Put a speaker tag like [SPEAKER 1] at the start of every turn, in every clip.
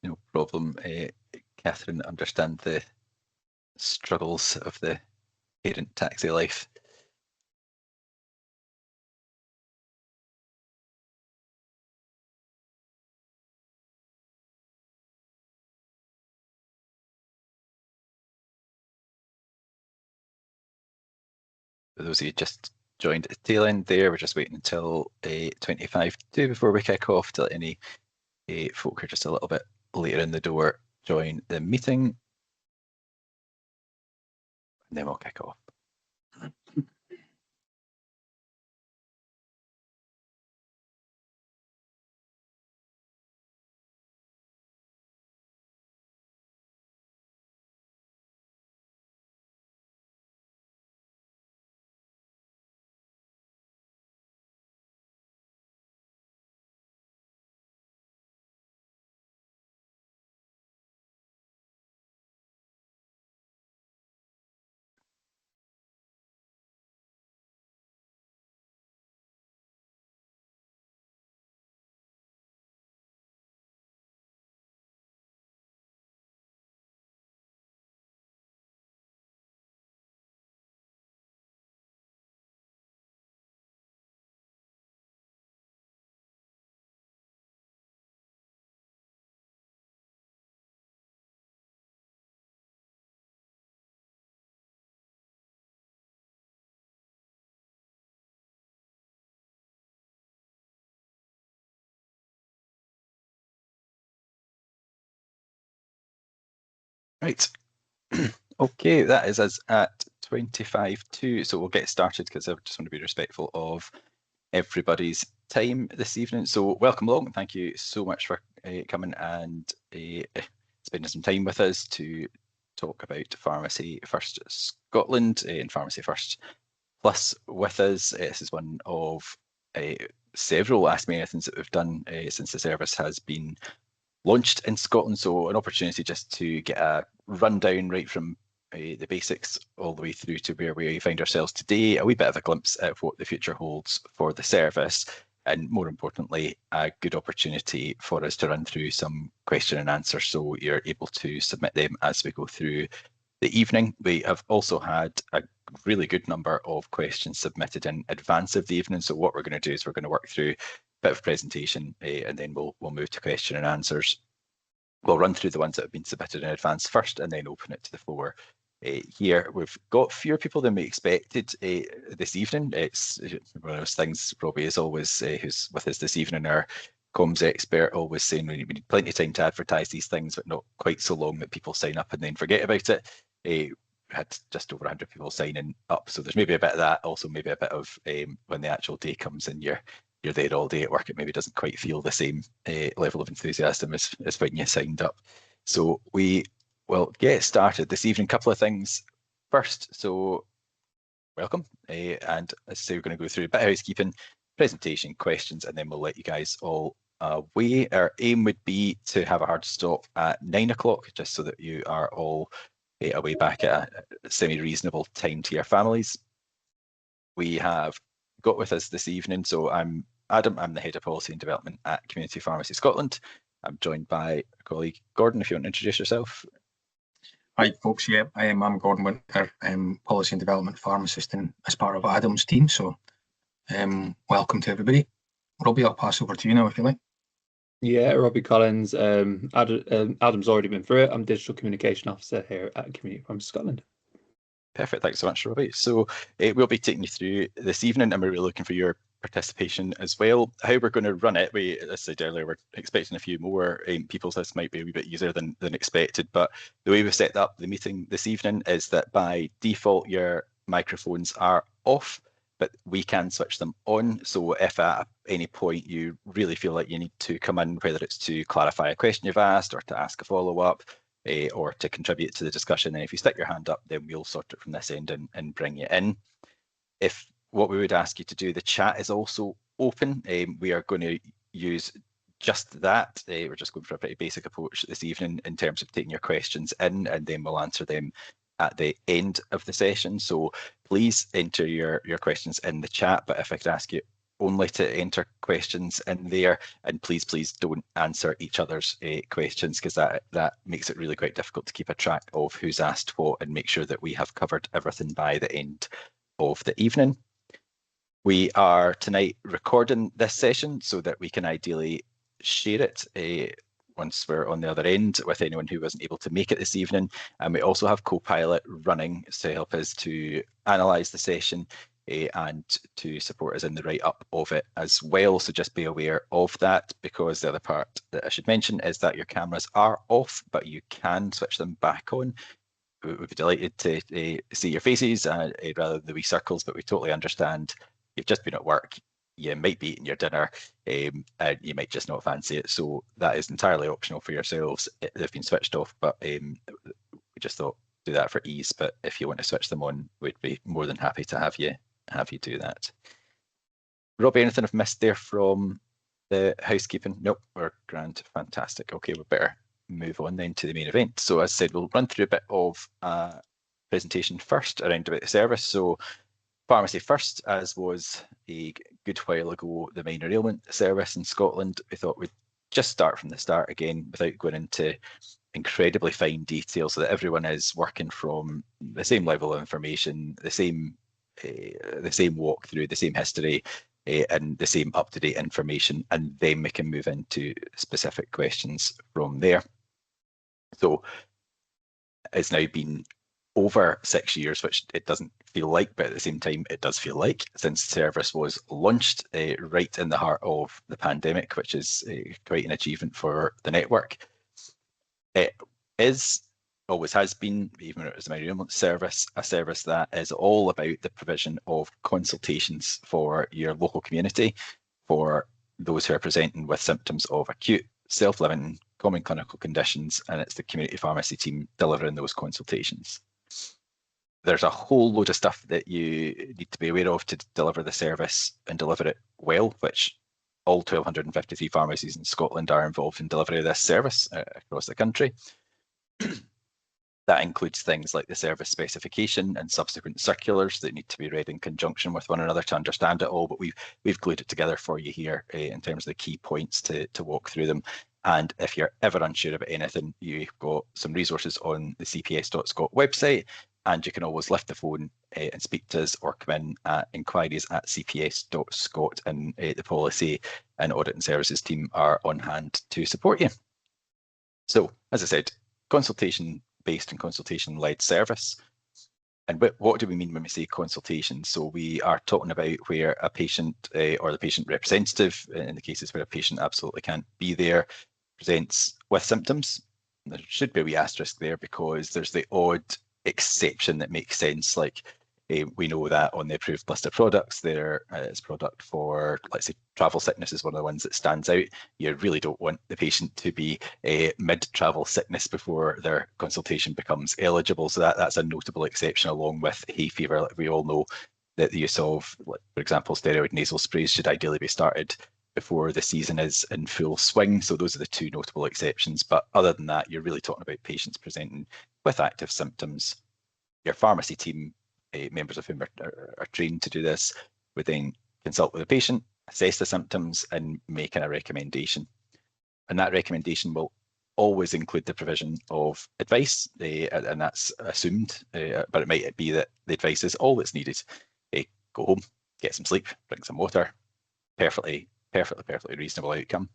[SPEAKER 1] No problem. Catherine, understand the struggles of the parent taxi life. For those of you just joined at the tail end there, we're just waiting until 25 to before we kick off to let any folk who are just a little bit later in the door join the meeting. And then we'll kick off. Right. Okay, that is us at 25 to, so we'll get started because I just want to be respectful of everybody's time this evening. So welcome along, and thank you so much for coming and spending some time with us to talk about Pharmacy First Scotland and Pharmacy First Plus with us. This is one of several Ask Me Anythings that we've done since the service has been launched in Scotland, so an opportunity just to get a rundown right from the basics all the way through to where we find ourselves today, a wee bit of a glimpse at what the future holds for the service, and more importantly, a good opportunity for us to run through some question and answer, so you're able to submit them as we go through the evening. We have also had a really good number of questions submitted in advance of the evening, so what we're going to do is we're going to work through bit of presentation and then we'll move to question and answers. We'll run through the ones that have been submitted in advance first and then open it to the floor. Here we've got fewer people than we expected this evening. It's one of those things, Robbie is always who's with us this evening, our comms expert, always saying we need plenty of time to advertise these things, but not quite so long that people sign up and then forget about it. We had just over 100 people signing up, so there's maybe a bit of that, also maybe a bit of when the actual day comes and you're there all day at work, it maybe doesn't quite feel the same level of enthusiasm as when you signed up. So we will get started this evening. Couple of things first. So welcome. And as I say, we're going to go through a bit of housekeeping, presentation, questions, and then we'll let you guys all away. Our aim would be to have a hard stop at 9 o'clock, just so that you are all away back at a semi-reasonable time to your families. We have got with us this evening, so I'm Adam, I'm the Head of Policy and Development at Community Pharmacy Scotland. I'm joined by a colleague, Gordon, if you want to introduce yourself.
[SPEAKER 2] Hi folks, yeah, I'm Gordon Winter, Policy and Development Pharmacist and as part of Adam's team, so welcome to everybody. Robbie, I'll pass over to you now if you like.
[SPEAKER 3] Yeah, Robbie Collins, Adam's already been through it. I'm Digital Communication Officer here at Community Pharmacy Scotland.
[SPEAKER 1] Perfect, thanks so much, Robbie. So we'll be taking you through this evening and we're really looking for your participation as well. How we're going to run it, as I said earlier, we're expecting a few more people, so this might be a wee bit easier than expected, but the way we've set up the meeting this evening is that by default your microphones are off, but we can switch them on. So if at any point you really feel like you need to come in, whether it's to clarify a question you've asked or to ask a follow-up, or to contribute to the discussion, then if you stick your hand up, then we'll sort it from this end and bring you in. If what we would ask you to do, the chat is also open. We are going to use just that. We're just going for a pretty basic approach this evening in terms of taking your questions in, and then we'll answer them at the end of the session. So please enter your questions in the chat, but if I could ask you only to enter questions in there, and please don't answer each other's questions, because that makes it really quite difficult to keep a track of who's asked what and make sure that we have covered everything by the end of the evening. We are tonight recording this session so that we can ideally share it once we're on the other end with anyone who wasn't able to make it this evening. And we also have Copilot running to help us to analyse the session and to support us in the write-up of it as well. So just be aware of that, because the other part that I should mention is that your cameras are off, but you can switch them back on. We'd be delighted to see your faces rather than the wee circles, but we totally understand you've just been at work, you might be eating your dinner, and you might just not fancy it. So that is entirely optional for yourselves. They've been switched off, but we just thought do that for ease. But if you want to switch them on, we'd be more than happy to have you do that. Robbie, anything I've missed there from the housekeeping? Nope, we're grand, fantastic. Okay, we better move on then to the main event. So as I said, we'll run through a bit of presentation first around about the service. So pharmacy first, as was a good while ago the minor ailment service in Scotland. We thought we'd just start from the start again without going into incredibly fine detail, so that everyone is working from the same level of information, the same walkthrough, the same history, and the same up-to-date information, and then we can move into specific questions from there. So it's now been over 6 years, which it doesn't feel like, but at the same time it does feel like, since the service was launched right in the heart of the pandemic, which is quite an achievement for the network. It is, always has been, even when it was a minor ailment service, a service that is all about the provision of consultations for your local community, for those who are presenting with symptoms of acute, self-limiting, common clinical conditions, and it's the community pharmacy team delivering those consultations. There's a whole load of stuff that you need to be aware of to deliver the service and deliver it well, which all 1,253 pharmacies in Scotland are involved in delivery of this service across the country. That includes things like the service specification and subsequent circulars that need to be read in conjunction with one another to understand it all, but we've glued it together for you here in terms of the key points to walk through them. And if you're ever unsure about anything, you've got some resources on the cps.scot website, and you can always lift the phone and speak to us, or come in at inquiries@cps.scot, and the policy and audit and services team are on hand to support you. So, as I said, consultation-based and consultation-led service. And what do we mean when we say consultation? So we are talking about where a patient or the patient representative, in the cases where a patient absolutely can't be there, presents with symptoms. There should be a wee asterisk there, because there's the odd exception that makes sense, like we know that on the approved list of products there is product for, let's say, travel sickness is one of the ones that stands out. You really don't want the patient to be mid-travel sickness before their consultation becomes eligible, so that's a notable exception, along with hay fever. Like we all know that the use of, like, for example, steroid nasal sprays should ideally be started before the season is in full swing. So those are the two notable exceptions. But other than that, you're really talking about patients presenting with active symptoms. Your pharmacy team, members of whom are trained to do this, would then consult with the patient, assess the symptoms, and make a recommendation. And that recommendation will always include the provision of advice, and that's assumed, but it might be that the advice is all that's needed. Go home, get some sleep, drink some water. Perfectly reasonable outcome.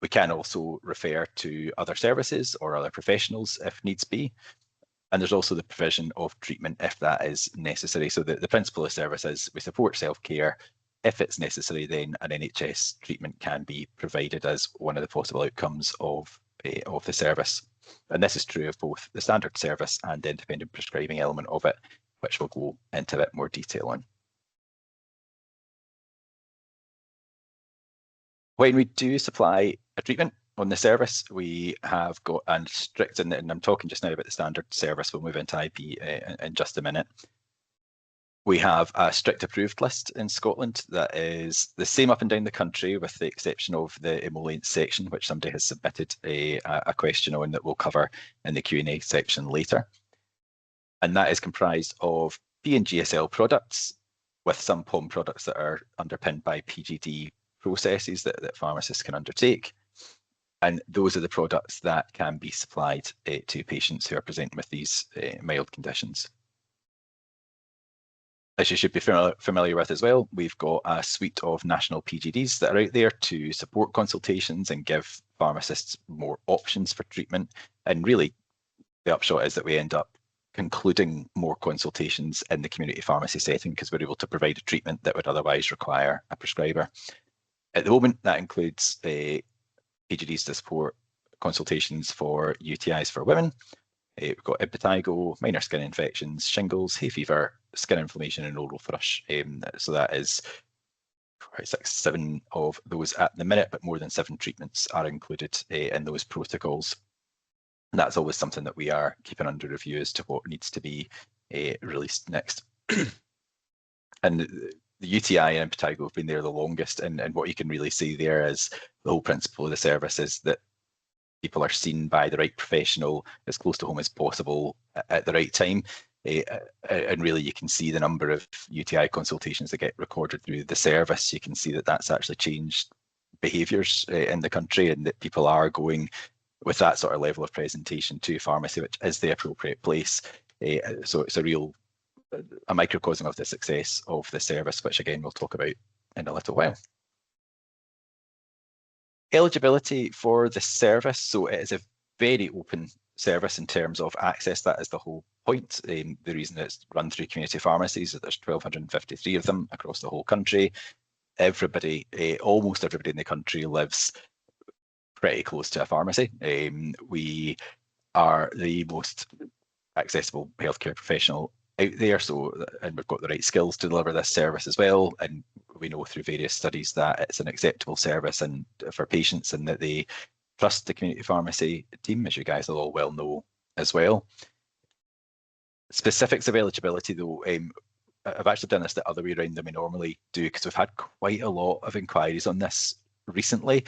[SPEAKER 1] We can also refer to other services or other professionals if needs be. And there's also the provision of treatment if that is necessary. So the principle of service is we support self-care. If it's necessary, then an NHS treatment can be provided as one of the possible outcomes of the service. And this is true of both the standard service and the independent prescribing element of it, which we'll go into a bit more detail on. When we do supply a treatment on the service, we have got a strict, and I'm talking just now about the standard service, we'll move into IP in just a minute. We have a strict approved list in Scotland that is the same up and down the country, with the exception of the emollients section, which somebody has submitted a question on that we'll cover in the Q&A section later. And that is comprised of P and GSL products, with some POM products that are underpinned by PGD processes that pharmacists can undertake. And those are the products that can be supplied to patients who are presenting with these mild conditions. As you should be familiar with as well, we've got a suite of national PGDs that are out there to support consultations and give pharmacists more options for treatment. And really, the upshot is that we end up concluding more consultations in the community pharmacy setting because we're able to provide a treatment that would otherwise require a prescriber. At the moment, that includes PGDs to support consultations for UTIs for women. We've got impetigo, minor skin infections, shingles, hay fever, skin inflammation, and oral thrush. So that is 7 of those at the minute, but more than 7 treatments are included in those protocols. And that's always something that we are keeping under review as to what needs to be released next. And the UTI and impetigo have been there the longest, and what you can really see there is the whole principle of the service is that people are seen by the right professional as close to home as possible at the right time. And really you can see the number of UTI consultations that get recorded through the service. You can see that that's actually changed behaviours in the country, and that people are going with that sort of level of presentation to pharmacy, which is the appropriate place. So it's a microcosm of the success of the service, which again we'll talk about in a little while. Eligibility for the service, so it is a very open service in terms of access. That is the whole point. The reason it's run through community pharmacies is that there's 1,253 of them across the whole country. Everybody, almost everybody in the country lives pretty close to a pharmacy. We are the most accessible healthcare professional out there, and we've got the right skills to deliver this service as well. And we know through various studies that it's an acceptable service and for patients, and that they trust the community pharmacy team, as you guys will all well know as well. Specifics of eligibility though, I've actually done this the other way around than we normally do, because we've had quite a lot of inquiries on this recently.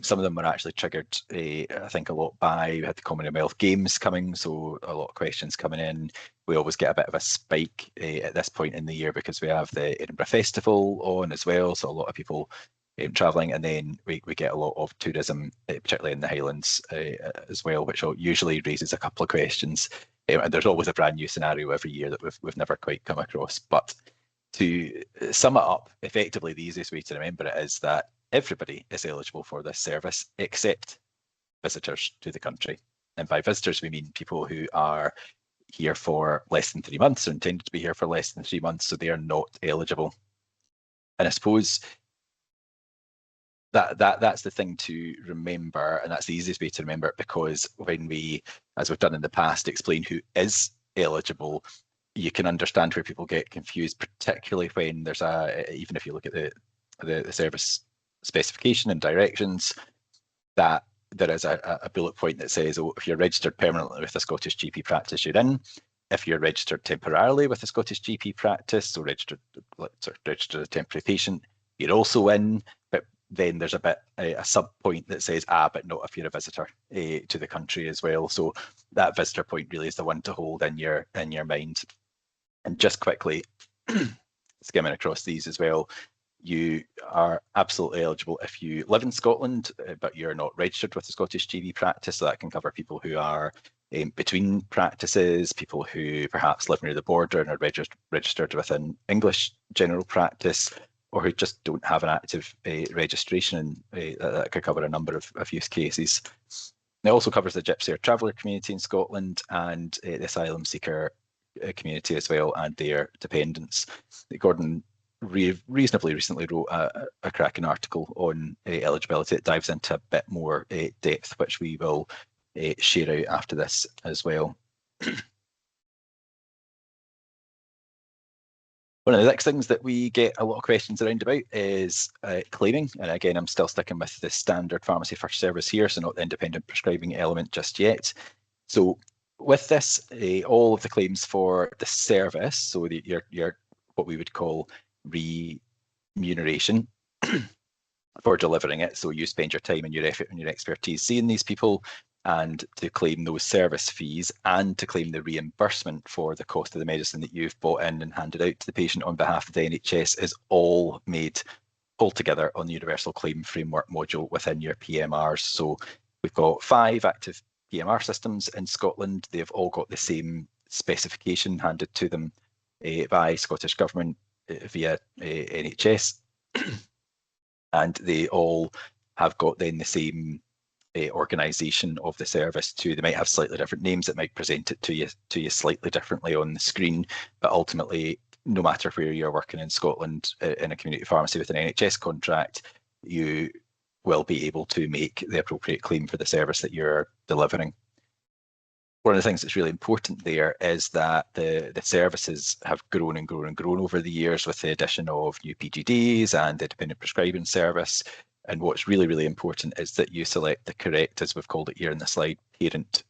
[SPEAKER 1] Some of them were actually triggered, I think, a lot by, we had the Commonwealth Games coming, so a lot of questions coming in. We always get a bit of a spike at this point in the year because we have the Edinburgh Festival on as well, so a lot of people travelling, and then we get a lot of tourism, particularly in the Highlands as well, which usually raises a couple of questions. And there's always a brand new scenario every year that we've never quite come across. But to sum it up, effectively the easiest way to remember it is that everybody is eligible for this service except visitors to the country. And by visitors, we mean people who are here for less than 3 months, or intended to be here for less than 3 months, so they are not eligible. And I suppose that's the thing to remember, and that's the easiest way to remember it, because when we, as we've done in the past, explain who is eligible, you can understand where people get confused, particularly when there's even if you look at the service specification and directions, that there is a bullet point that says, oh, if you're registered permanently with a Scottish GP practice, you're in. If you're registered temporarily with a Scottish GP practice, so registered as a temporary patient, you're also in. But then there's a sub point that says, but not if you're a visitor to the country as well. So that visitor point really is the one to hold in your mind. And just quickly skimming across these as well, you are absolutely eligible if you live in Scotland, but you're not registered with a Scottish GP practice. So that can cover people who are between practices, people who perhaps live near the border and are registered with an English general practice, or who just don't have an active registration. And that could cover a number of use cases. It also covers the Gypsy or Traveller community in Scotland, and the asylum seeker community as well, and their dependents. Gordon reasonably recently wrote a cracking article on eligibility that dives into a bit more depth, which we will share out after this as well. One of the next things that we get a lot of questions around about is claiming, and again I'm still sticking with the standard pharmacy first service here, so not the independent prescribing element just yet. So with this, all of the claims for the service, so your what we would call remuneration for delivering it, so you spend your time and your effort and your expertise seeing these people, and to claim those service fees and to claim the reimbursement for the cost of the medicine that you've bought in and handed out to the patient on behalf of the NHS is all made together on the Universal Claim Framework module within your PMRs. So we've got 5 active PMR systems in Scotland. They've all got the same specification handed to them by Scottish Government via NHS. And they all have got then the same organisation of the service too. They might have slightly different names. It might present it to you slightly differently on the screen, but ultimately, no matter where you're working in Scotland in a community pharmacy with an NHS contract, you will be able to make the appropriate claim for the service that you're delivering. One of the things that's really important there is that the services have grown and grown and grown over the years with the addition of new PGDs and the independent prescribing service. And what's really, really important is that you select the correct, as we've called it here in the slide, parent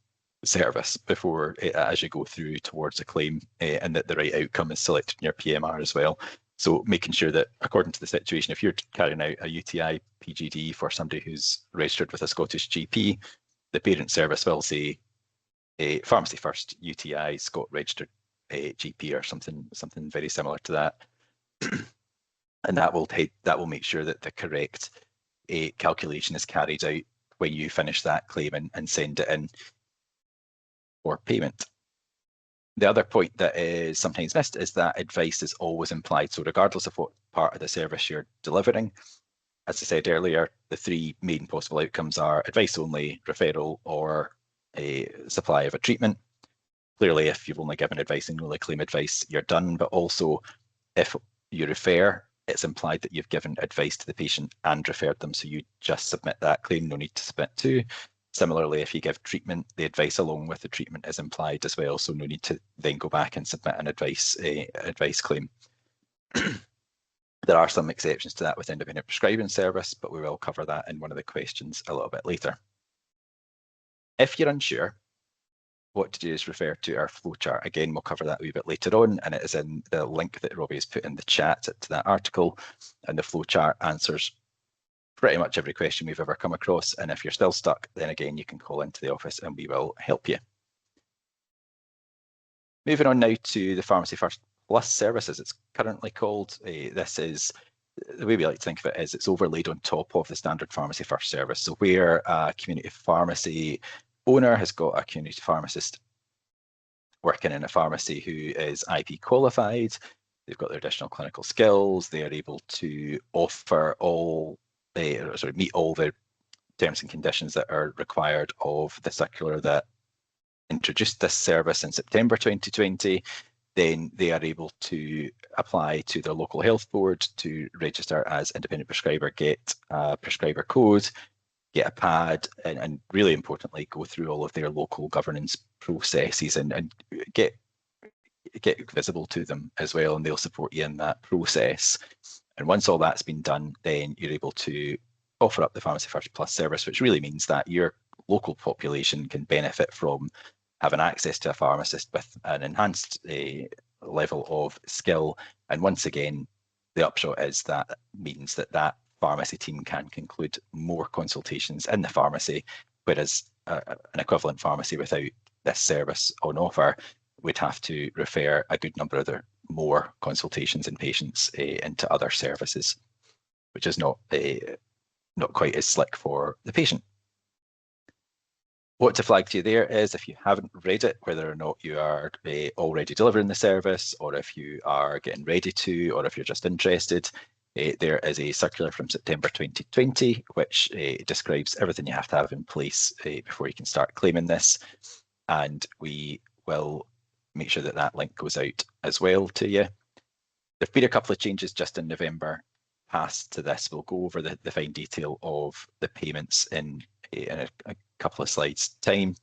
[SPEAKER 1] service before as you go through towards a claim, and that the right outcome is selected in your PMR as well. So making sure that according to the situation, if you're carrying out a UTI PGD for somebody who's registered with a Scottish GP, the parent service will say Pharmacy First UTI Scot registered GP or something very similar to that. And that will make sure that the correct calculation is carried out when you finish that claim and send it in for payment. The other point that is sometimes missed is that advice is always implied. So regardless of what part of the service you're delivering, as I said earlier, the 3 main possible outcomes are advice only, referral, or a supply of a treatment. Clearly, if you've only given advice and only claim advice, you're done. But also, if you refer, it's implied that you've given advice to the patient and referred them. So you just submit that claim, no need to submit 2. Similarly, if you give treatment, the advice along with the treatment is implied as well. So no need to then go back and submit an advice claim. There are some exceptions to that with independent prescribing service, but we will cover that in one of the questions a little bit later. If you're unsure, what to do is refer to our flowchart. Again, we'll cover that a wee bit later on, and it is in the link that Robbie has put in the chat to that article, and the flowchart answers pretty much every question we've ever come across. And if you're still stuck, then again, you can call into the office and we will help you. Moving on now to the Pharmacy First Plus service, as it's currently called. This is, the way we like to think of it is it's overlaid on top of the standard Pharmacy First service. So where a community pharmacy owner has got a community pharmacist working in a pharmacy who is IP qualified, they've got their additional clinical skills, they are able to offer meet all the terms and conditions that are required of the circular that introduced this service in September 2020, then they are able to apply to their local health board to register as independent prescriber, get a prescriber code, get a pad, and really importantly, go through all of their local governance processes and get visible to them as well, and they'll support you in that process. And once all that's been done, then you're able to offer up the Pharmacy First Plus service, which really means that your local population can benefit from having access to a pharmacist with an enhanced level of skill. And once again, the upshot is that means that pharmacy team can conclude more consultations in the pharmacy, whereas an equivalent pharmacy without this service on offer would have to refer a good number of more consultations and patients into other services, which is not quite as slick for the patient. What to flag to you there is, if you haven't read it, whether or not you are already delivering the service, or if you are getting ready to, or if you're just interested, there is a circular from September 2020, which describes everything you have to have in place before you can start claiming this. And we will make sure that that link goes out as well to you. There've been a couple of changes just in November past to this. We'll go over the fine detail of the payments in a couple of slides time.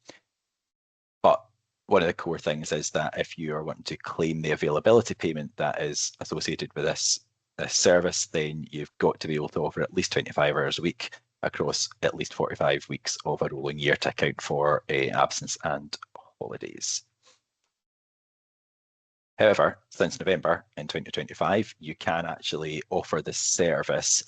[SPEAKER 1] But one of the core things is that if you are wanting to claim the availability payment that is associated with this service, then you've got to be able to offer at least 25 hours a week across at least 45 weeks of a rolling year to account for absence and holidays. However, since November in 2025, you can actually offer this service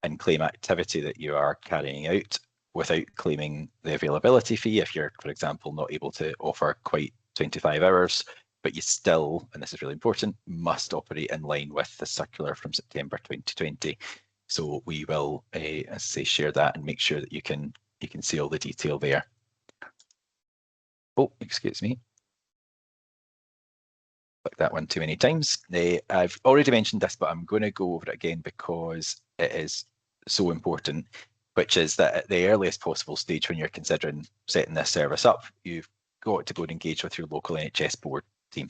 [SPEAKER 1] and claim activity that you are carrying out without claiming the availability fee if you're, for example, not able to offer quite 25 hours, but you still, and this is really important, must operate in line with the circular from September 2020. So we will, as I say, share that and make sure that you can see all the detail there. Oh, excuse me. Click that one too many times. I've already mentioned this, but I'm going to go over it again because it is so important, which is that at the earliest possible stage when you're considering setting this service up, you've got to go and engage with your local NHS board team.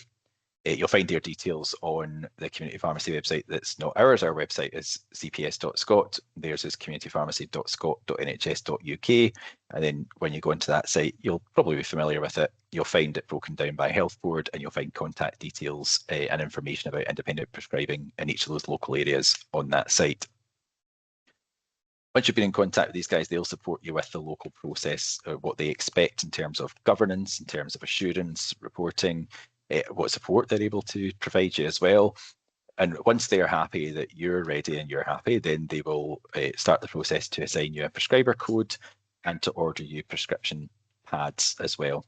[SPEAKER 1] You'll find their details on the community pharmacy website. That's not ours. Our website is cps.scot. Theirs is communitypharmacy.scot.nhs.uk. And then when you go into that site, you'll probably be familiar with it. You'll find it broken down by health board, and you'll find contact details and information about independent prescribing in each of those local areas on that site. Once you've been in contact with these guys, they'll support you with the local process, what they expect in terms of governance, in terms of assurance, reporting, what support they're able to provide you as well. And once they're happy that you're ready and you're happy, then they will start the process to assign you a prescriber code and to order you prescription pads as well.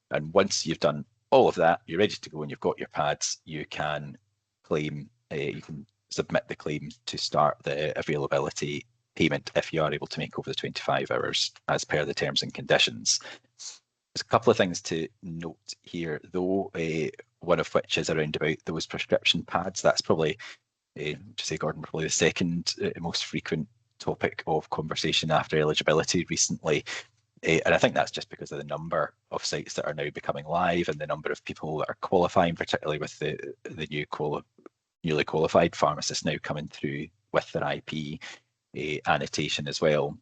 [SPEAKER 1] And once you've done all of that, you're ready to go and you've got your pads, you can claim, you can submit the claim to start the availability payment if you are able to make over the 25 hours as per the terms and conditions. There's a couple of things to note here, though, one of which is around about those prescription pads. That's probably, to say, Gordon, probably the second most frequent topic of conversation after eligibility recently. And I think that's just because of the number of sites that are now becoming live and the number of people that are qualifying, particularly with the newly qualified pharmacists now coming through with their IP annotation as well.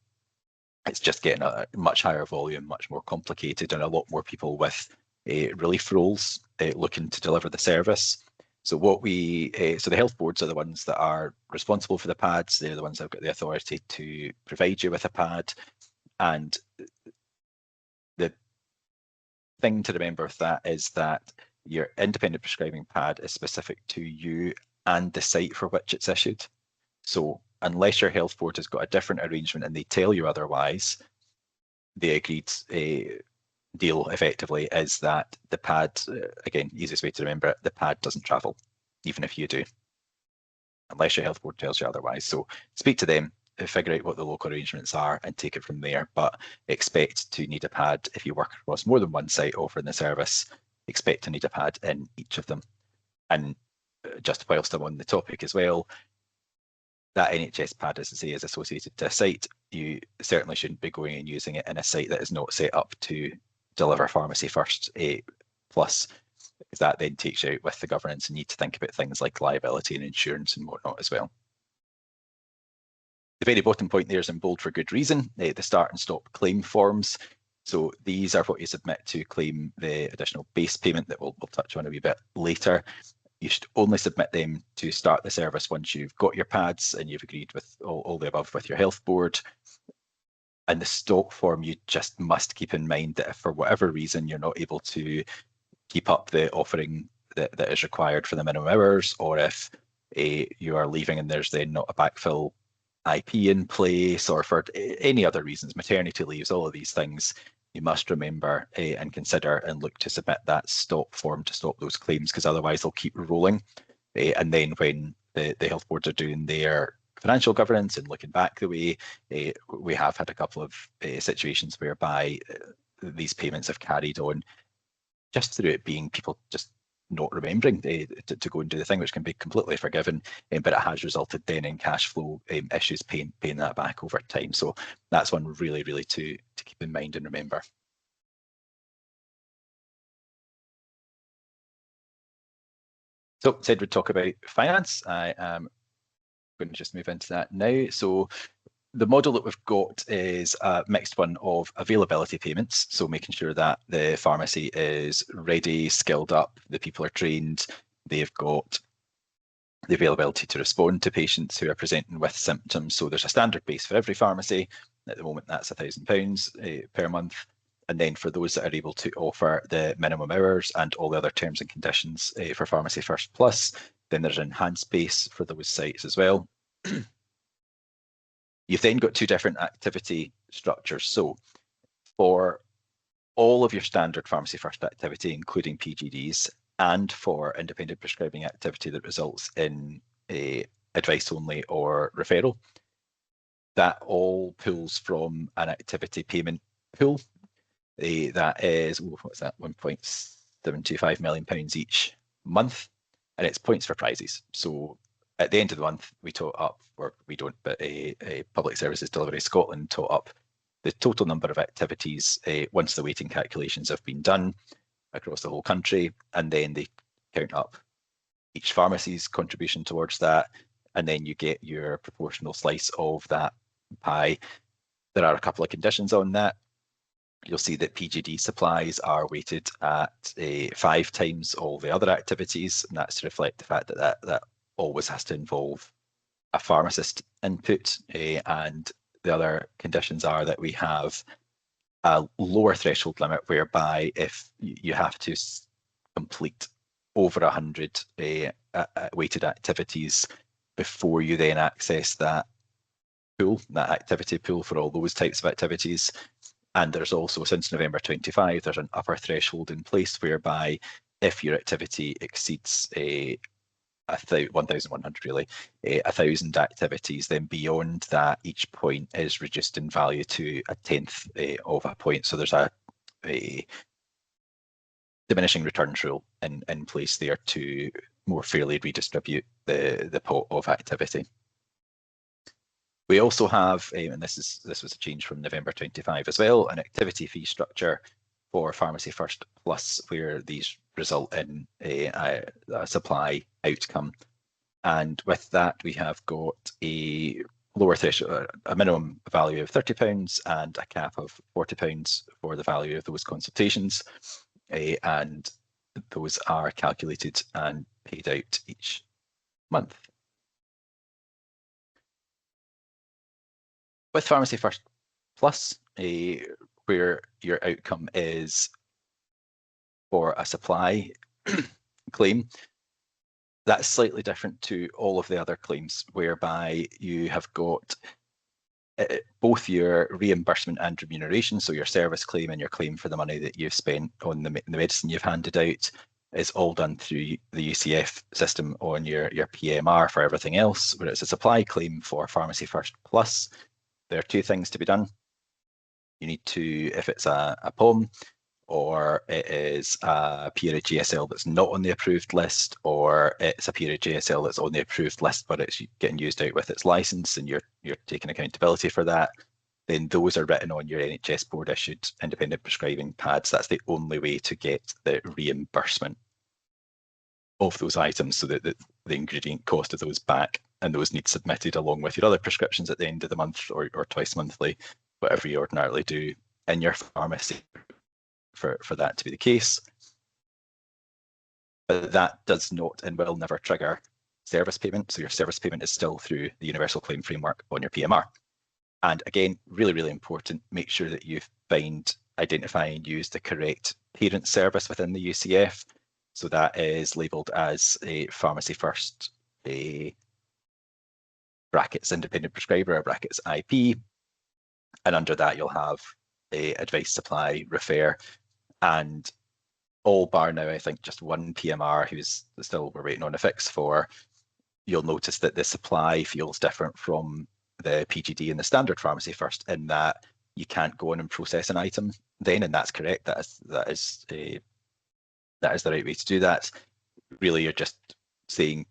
[SPEAKER 1] It's just getting a much higher volume, much more complicated, and a lot more people with relief roles looking to deliver the service. So what so the health boards are the ones that are responsible for the pads. They're the ones that have got the authority to provide you with a pad. And the thing to remember with that is that your independent prescribing pad is specific to you and the site for which it's issued. So unless your health board has got a different arrangement and they tell you otherwise, the agreed deal effectively is that the pad, again, easiest way to remember it, the pad doesn't travel, even if you do, unless your health board tells you otherwise. So speak to them, figure out what the local arrangements are and take it from there, but expect to need a pad if you work across more than one site offering the service. Expect to need a pad in each of them. And just whilst I'm on the topic as well, that NHS pad, as I say, is associated to a site. You certainly shouldn't be going and using it in a site that is not set up to deliver Pharmacy First Plus, because that then takes you out with the governance and you need to think about things like liability and insurance and whatnot as well. The very bottom point there is in bold for good reason, the start and stop claim forms. So these are what you submit to claim the additional base payment that we'll touch on a wee bit later. You should only submit them to start the service once you've got your pads and you've agreed with all the above with your health board. And the stop form, you just must keep in mind that if for whatever reason you're not able to keep up the offering that is required for the minimum hours, or if you are leaving and there's then not a backfill IP in place, or for any other reasons, maternity leaves, all of these things, you must remember and consider and look to submit that stop form to stop those claims, because otherwise they'll keep rolling. And then when the health boards are doing their financial governance and looking back the way, we have had a couple of situations whereby these payments have carried on just through it being people just not remembering to go and do the thing, which can be completely forgiven, but it has resulted then in cash flow issues paying that back over time. So that's one really, really to keep in mind and remember. So said we'd talk about finance. I am going to just move into that now. So the model that we've got is a mixed one of availability payments, so making sure that the pharmacy is ready, skilled up, the people are trained, they've got the availability to respond to patients who are presenting with symptoms. So there's a standard base for every pharmacy. At the moment, that's £1,000 per month. And then for those that are able to offer the minimum hours and all the other terms and conditions for Pharmacy First Plus, then there's an enhanced base for those sites as well. You've then got two different activity structures. So for all of your standard pharmacy first activity, including PGDs, and for independent prescribing activity that results in a advice only or referral, that all pulls from an activity payment pool. That is, what's that, £1.725 million each month, and it's points for prizes. So at the end of the month, we tot up, or we don't, but a Public Services Delivery Scotland tot up the total number of activities once the weighting calculations have been done across the whole country, and then they count up each pharmacy's contribution towards that, and then you get your proportional slice of that pie. There are a couple of conditions on that. You'll see that PGD supplies are weighted at 5 times all the other activities, and that's to reflect the fact that that always has to involve a pharmacist input, and the other conditions are that we have a lower threshold limit whereby if you have to complete over 100 weighted activities before you then access that pool, that activity pool for all those types of activities. And there's also, since November 25, there's an upper threshold in place whereby if your activity exceeds 1,100 really, 1,000 activities, then beyond that, each point is reduced in value to 1/10 of a point. So there's a diminishing returns rule in place there to more fairly redistribute the pot of activity. We also have, and this was a change from November 25 as well, an activity fee structure for Pharmacy First Plus, where these result in a supply outcome. And with that, we have got a lower threshold, a minimum value of £30 and a cap of £40 for the value of those consultations. And those are calculated and paid out each month. With Pharmacy First Plus, where your outcome is for a supply claim, that's slightly different to all of the other claims, whereby you have got both your reimbursement and remuneration, so your service claim and your claim for the money that you've spent on the medicine you've handed out is all done through the UCF system on your PMR for everything else, where it's a supply claim for Pharmacy First Plus. There are 2 things to be done. You need to, if it's a POM, or it is a period GSL that's not on the approved list, or it's a period GSL that's on the approved list but it's getting used out with its license and you're taking accountability for that, then those are written on your NHS board issued independent prescribing pads. That's the only way to get the reimbursement of those items, so that the ingredient cost of those back, and those need submitted along with your other prescriptions at the end of the month or twice monthly, whatever you ordinarily do in your pharmacy for that to be the case. But that does not and will never trigger service payment. So your service payment is still through the Universal Claim Framework on your PMR. And again, really, really important, make sure that you find, identify and use the correct parent service within the UCF. So that is labelled as a Pharmacy First, brackets independent prescriber, or brackets IP. And under that, you'll have a advice, supply, refer, and all bar now, I think, just one PMR who's still, we're waiting on a fix for. You'll notice that the supply feels different from the PGD and the standard Pharmacy First, in that you can't go on and process an item then, and that's correct. That is the right way to do that. Really, you're just saying,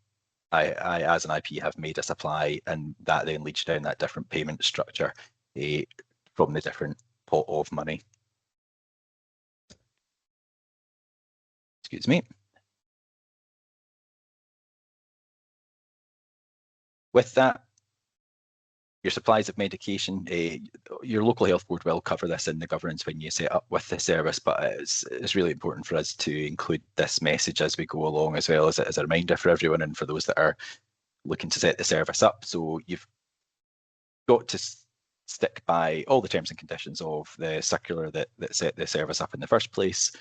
[SPEAKER 1] I as an IP have made a supply, and that then leads down that different payment structure from the different pot of money. Excuse me. With that, your supplies of medication, your local health board will cover this in the governance when you set up with the service, but it's really important for us to include this message as we go along, as well as a reminder for everyone and for those that are looking to set the service up. So you've got to stick by all the terms and conditions of the circular that set the service up in the first place.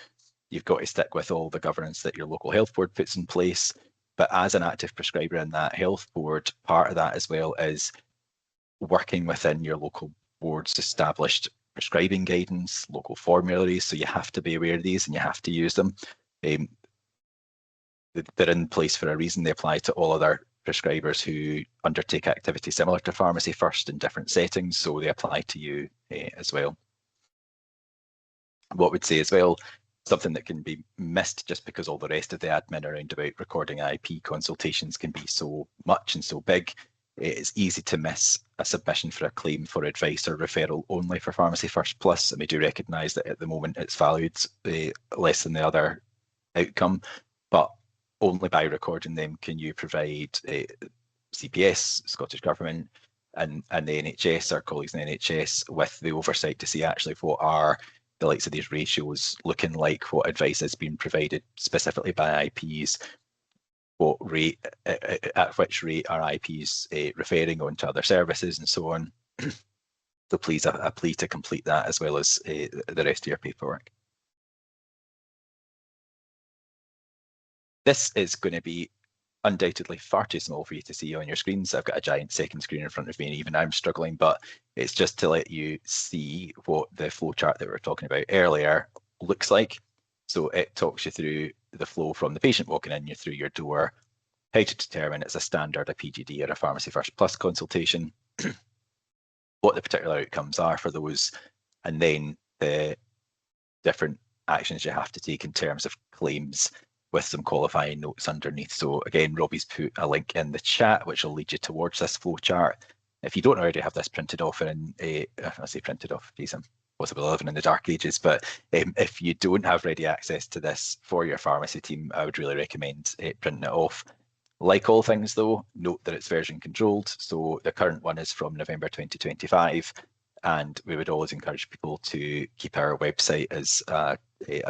[SPEAKER 1] You've got to stick with all the governance that your local health board puts in place. But as an active prescriber in that health board, part of that as well is working within your local board's established prescribing guidance, local formularies, so you have to be aware of these and you have to use them. They're in place for a reason. They apply to all other prescribers who undertake activity similar to Pharmacy First in different settings, so they apply to you as well. What we'd say as well, something that can be missed just because all the rest of the admin around about recording IP consultations can be so much and so big, it's easy to miss a submission for a claim for advice or referral only for Pharmacy First Plus, and we do recognise that at the moment it's valued less than the other outcome, but only by recording them can you provide CPS, Scottish Government, and the NHS, our colleagues in the NHS, with the oversight to see actually what are the likes of these ratios looking like, what advice is being provided specifically by IPs, what rate, at which rate are IPs referring on to other services and so on. So please, a plea to complete that as well as the rest of your paperwork. This is going to be undoubtedly far too small for you to see on your screens. I've got a giant second screen in front of me and even I'm struggling, but it's just to let you see what the flowchart that we were talking about earlier looks like. So it talks you through the flow from the patient walking in through your door, how to determine it's a standard, a PGD or a Pharmacy First Plus consultation, what the particular outcomes are for those, and then the different actions you have to take in terms of claims, with some qualifying notes underneath. So again, Robbie's put a link in the chat, which will lead you towards this flowchart. If you don't already have this printed off in I say printed off, geez, I'm possibly living in the dark ages, but if you don't have ready access to this for your pharmacy team, I would really recommend printing it off. Like all things though, note that it's version controlled. So the current one is from November 2025. And we would always encourage people to keep our website as a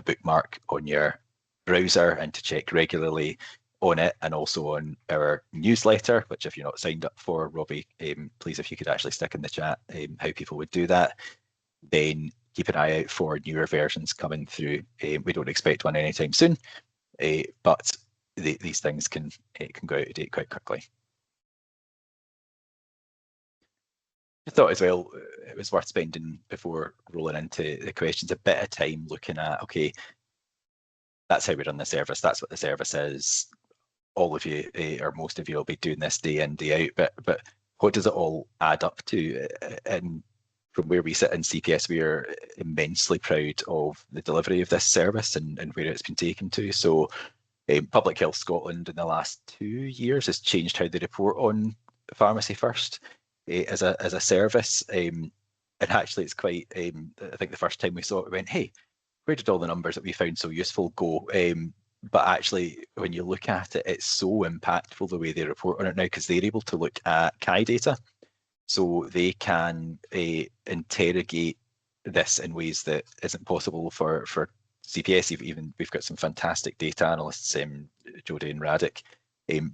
[SPEAKER 1] bookmark on your browser and to check regularly on it, and also on our newsletter, which if you're not signed up for, Robbie, please, if you could actually stick in the chat how people would do that. Then keep an eye out for newer versions coming through. We don't expect one anytime soon, but these things can go out of date quite quickly. I thought as well it was worth spending, before rolling into the questions, a bit of time looking at, okay, that's how we run the service, that's what the service is. All of you, or most of you, will be doing this day in, day out, but what does it all add up to? And from where we sit in CPS, we are immensely proud of the delivery of this service and where it's been taken to. So Public Health Scotland in the last 2 years has changed how they report on Pharmacy First as a service. And actually it's quite, I think the first time we saw it, we went, hey, where did all the numbers that we found so useful go? But actually, when you look at it, it's so impactful the way they report on it now, because they're able to look at CAI data. So they can interrogate this in ways that isn't possible for CPS. Even we've got some fantastic data analysts, Jodie and Radic,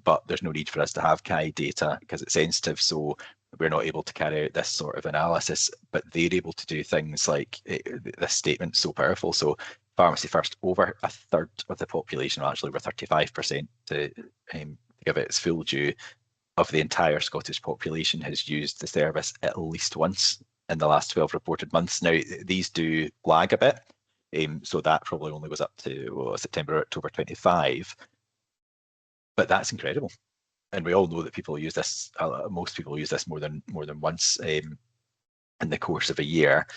[SPEAKER 1] but there's no need for us to have CAI data because it's sensitive. So we're not able to carry out this sort of analysis, but they're able to do things like this statement so powerful. So Pharmacy First, over a third of the population, or actually over 35%, to give it its full due, of the entire Scottish population has used the service at least once in the last 12 reported months. Now, these do lag a bit, so that probably only was up to September, October 25, but that's incredible. And we all know that people use this, most people use this more than once in the course of a year.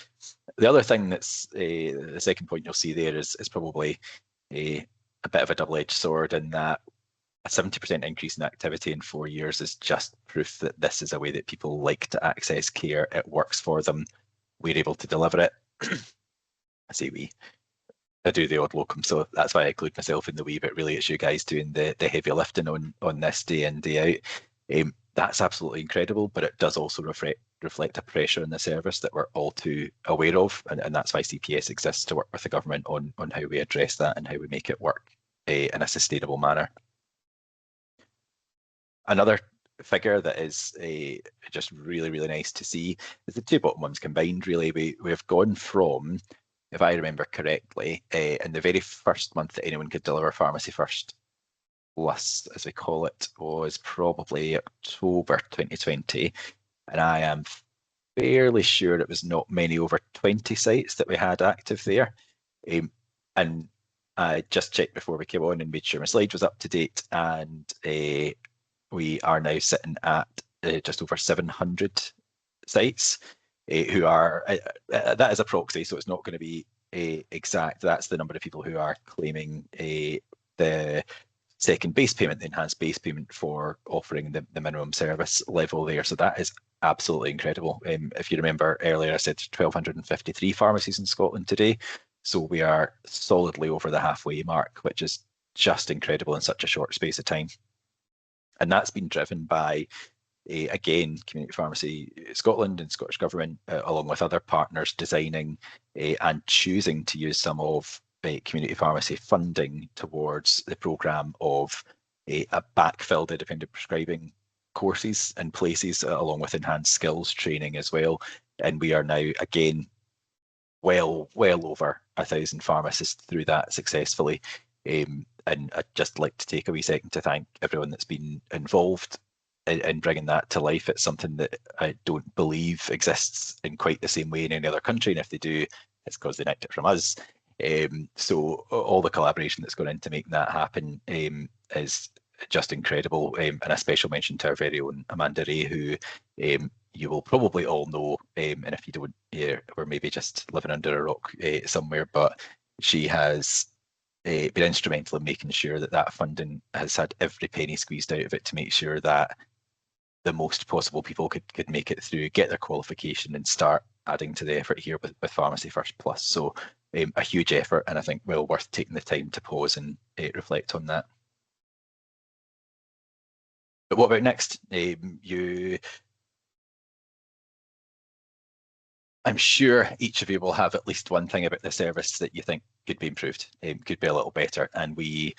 [SPEAKER 1] The other thing that's the second point you'll see there is probably a bit of a double-edged sword, in that a 70% increase in activity in 4 years is just proof that this is a way that people like to access care. It works for them. We're able to deliver it. I say we. I do the odd locum, so that's why I include myself in the we, but really it's you guys doing the heavy lifting on this day in, day out. That's absolutely incredible, but it does also reflect a pressure in the service that we're all too aware of, and that's why CPS exists, to work with the government on how we address that and how we make it work in a sustainable manner. Another figure that is just really, really nice to see is the two bottom ones combined. Really, we've gone from, if I remember correctly, in the very first month that anyone could deliver Pharmacy First Plus, as we call it, was probably October 2020, and I am fairly sure it was not many over 20 sites that we had active there. And I just checked before we came on and made sure my slide was up to date, and we are now sitting at just over 700 sites who are, that is a proxy, so it's not going to be exact. That's the number of people who are claiming the second base payment, the enhanced base payment for offering the minimum service level there. So that is absolutely incredible. If you remember earlier, I said 1,253 pharmacies in Scotland today. So we are solidly over the halfway mark, which is just incredible in such a short space of time. And that's been driven by, again, Community Pharmacy Scotland and Scottish Government, along with other partners, designing and choosing to use some of community pharmacy funding towards the programme of a backfilled independent prescribing courses and places, along with enhanced skills training as well. And we are now, again, well over 1,000 pharmacists through that successfully. And I'd just like to take a wee second to thank everyone that's been involved in bringing that to life. It's something that I don't believe exists in quite the same way in any other country, and if they do, it's because they nicked it from us. So all the collaboration that's gone into making that happen is just incredible. And a special mention to our very own Amanda Ray, who you will probably all know, and if you don't, we're maybe just living under a rock somewhere, but she has been instrumental in making sure that that funding has had every penny squeezed out of it to make sure that the most possible people could make it through, get their qualification, and start adding to the effort here with Pharmacy First Plus. So a huge effort, and I think well worth taking the time to pause and reflect on that. But what about next? I'm sure each of you will have at least one thing about the service that you think could be improved, could be a little better, and we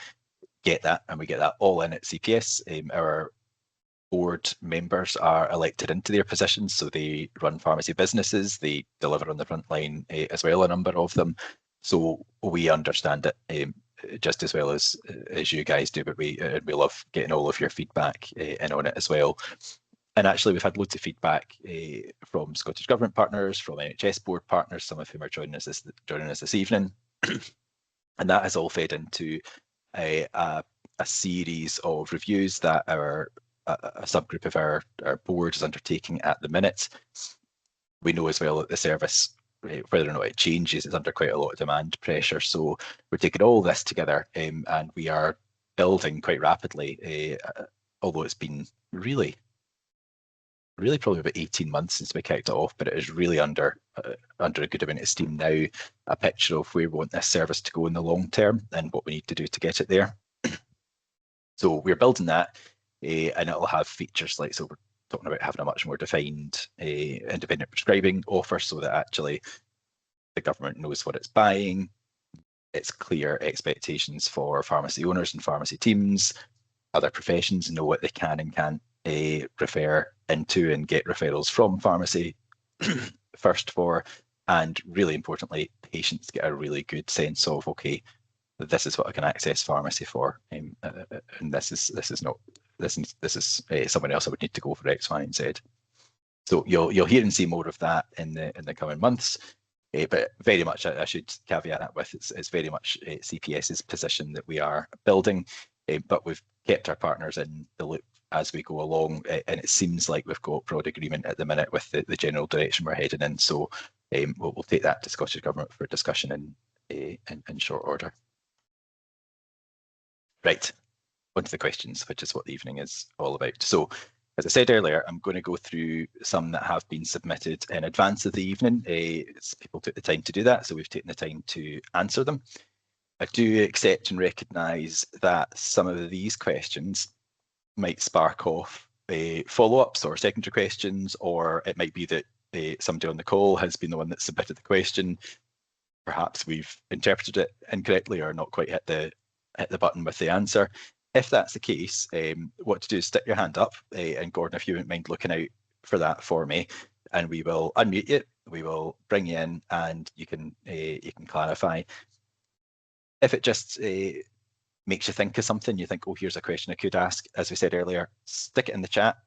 [SPEAKER 1] get that, and we get that all in at CPS. Our board members are elected into their positions, so they run pharmacy businesses, they deliver on the front line as well, a number of them. So we understand it just as well as you guys do, but we love getting all of your feedback in on it as well. And actually, we've had loads of feedback from Scottish Government partners, from NHS board partners, some of whom are joining us this evening. And that has all fed into a series of reviews that a subgroup of our board is undertaking at the minute. We know as well that the service, whether or not it changes, is under quite a lot of demand pressure. So we're taking all this together and we are building quite rapidly, although it's been really probably about 18 months since we kicked it off, but it is really under a good amount of steam now, a picture of where we want this service to go in the long term and what we need to do to get it there. So we're building that, and it'll have features like, so we're talking about having a much more defined independent prescribing offer, so that actually the government knows what it's buying. It's clear expectations for pharmacy owners and pharmacy teams, other professions know what they can and can't refer into and get referrals from Pharmacy First for, and really importantly, patients get a really good sense of, okay, this is what I can access pharmacy for, and this is someone else I would need to go for X, Y, and Z. So you'll hear and see more of that in the coming months. But very much, I should caveat that with it's very much CPS's position that we are building, but we've kept our partners in the loop as we go along, and it seems like we've got broad agreement at the minute with the general direction we're heading in. So we'll take that to Scottish Government for discussion in short order. Right, on to the questions, which is what the evening is all about. So, as I said earlier, I'm going to go through some that have been submitted in advance of the evening. People took the time to do that, so we've taken the time to answer them. I do accept and recognise that some of these questions might spark off follow-ups or secondary questions, or it might be that somebody on the call has been the one that submitted the question. Perhaps we've interpreted it incorrectly or not quite hit the button with the answer. If that's the case, what to do is stick your hand up, and Gordon, if you wouldn't mind looking out for that for me, and we will unmute you. We will bring you in, and you can clarify. If it just makes you think of something, you think, oh, here's a question I could ask, as we said earlier, stick it in the chat,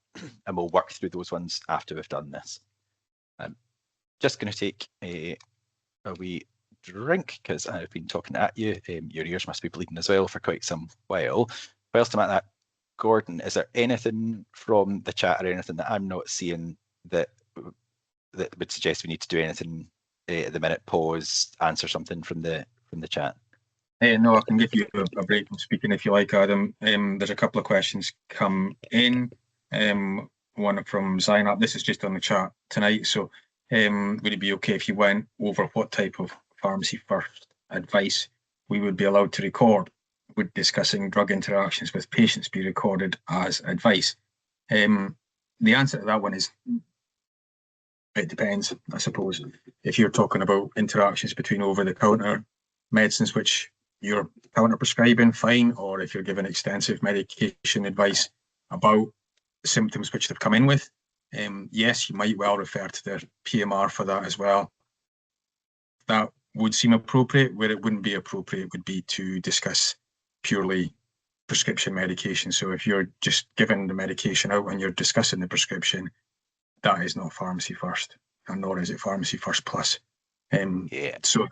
[SPEAKER 1] and we'll work through those ones after we've done this. I'm just going to take a wee drink because I've been talking at you. Your ears must be bleeding as well for quite some while. Whilst I'm at that, Gordon, is there anything from the chat or anything that I'm not seeing that would suggest we need to do anything at the minute? Pause, answer something from the chat.
[SPEAKER 2] No, I can give you a break from speaking if you like, Adam. There's a couple of questions come in. One from Zainab. This is just on the chat tonight. So would it be okay if you went over what type of pharmacy first advice we would be allowed to record? Would discussing drug interactions with patients be recorded as advice? The answer to that one is it depends, I suppose. If you're talking about interactions between over-the-counter medicines, which you're counter prescribing, fine, or if you're giving extensive medication advice about symptoms which they've come in with, yes, you might well refer to their PMR for that as well. That would seem appropriate. Where it wouldn't be appropriate would be to discuss purely prescription medication. So if you're just giving the medication out and you're discussing the prescription, that is not pharmacy first, and nor is it pharmacy first plus. So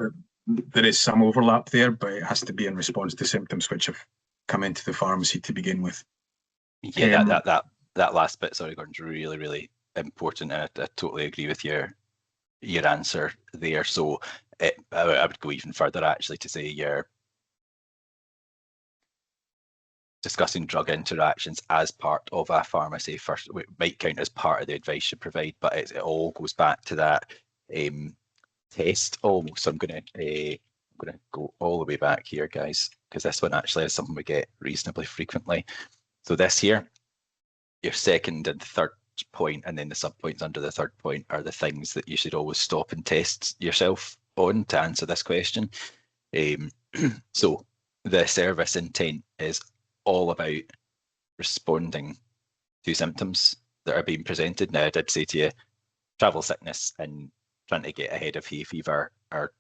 [SPEAKER 2] there is some overlap there, but it has to be in response to symptoms which have come into the pharmacy to begin with.
[SPEAKER 1] Yeah, that last bit, sorry, Gordon's really, really important, and I totally agree with your answer there. So I would go even further actually to say you're discussing drug interactions as part of a pharmacy first. It might count as part of the advice you provide, but it all goes back to that test almost. So I'm going to go all the way back here, guys, because this one actually is something we get reasonably frequently. So this here, your second and third point, and then the subpoints under the third point are the things that you should always stop and test yourself on to answer this question. So the service intent is all about responding to symptoms that are being presented. Now, I did say to you, travel sickness and trying to get ahead of hay fever are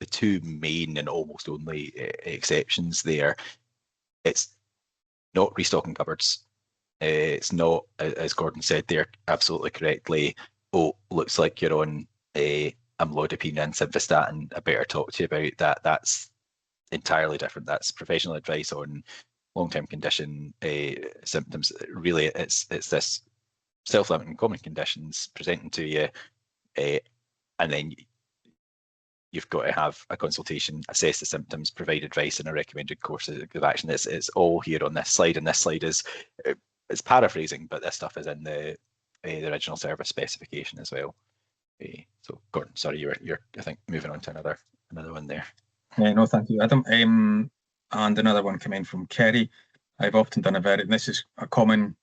[SPEAKER 1] the two main and almost only exceptions there. It's not restocking cupboards. It's not, as Gordon said there absolutely correctly, oh, looks like you're on amlodipine and simvastatin, I better talk to you about that. That's entirely different. That's professional advice on long-term condition symptoms. Really, it's this self-limiting common conditions presenting to you, and then you've got to have a consultation, assess the symptoms, provide advice, and a recommended course of action. It's all here on this slide, and this slide is it's paraphrasing, but this stuff is in the original service specification as well. So, Gordon, sorry, you're I think moving on to another one there.
[SPEAKER 2] No, thank you, Adam. And another one came in from Kerry. I've often done this is a common,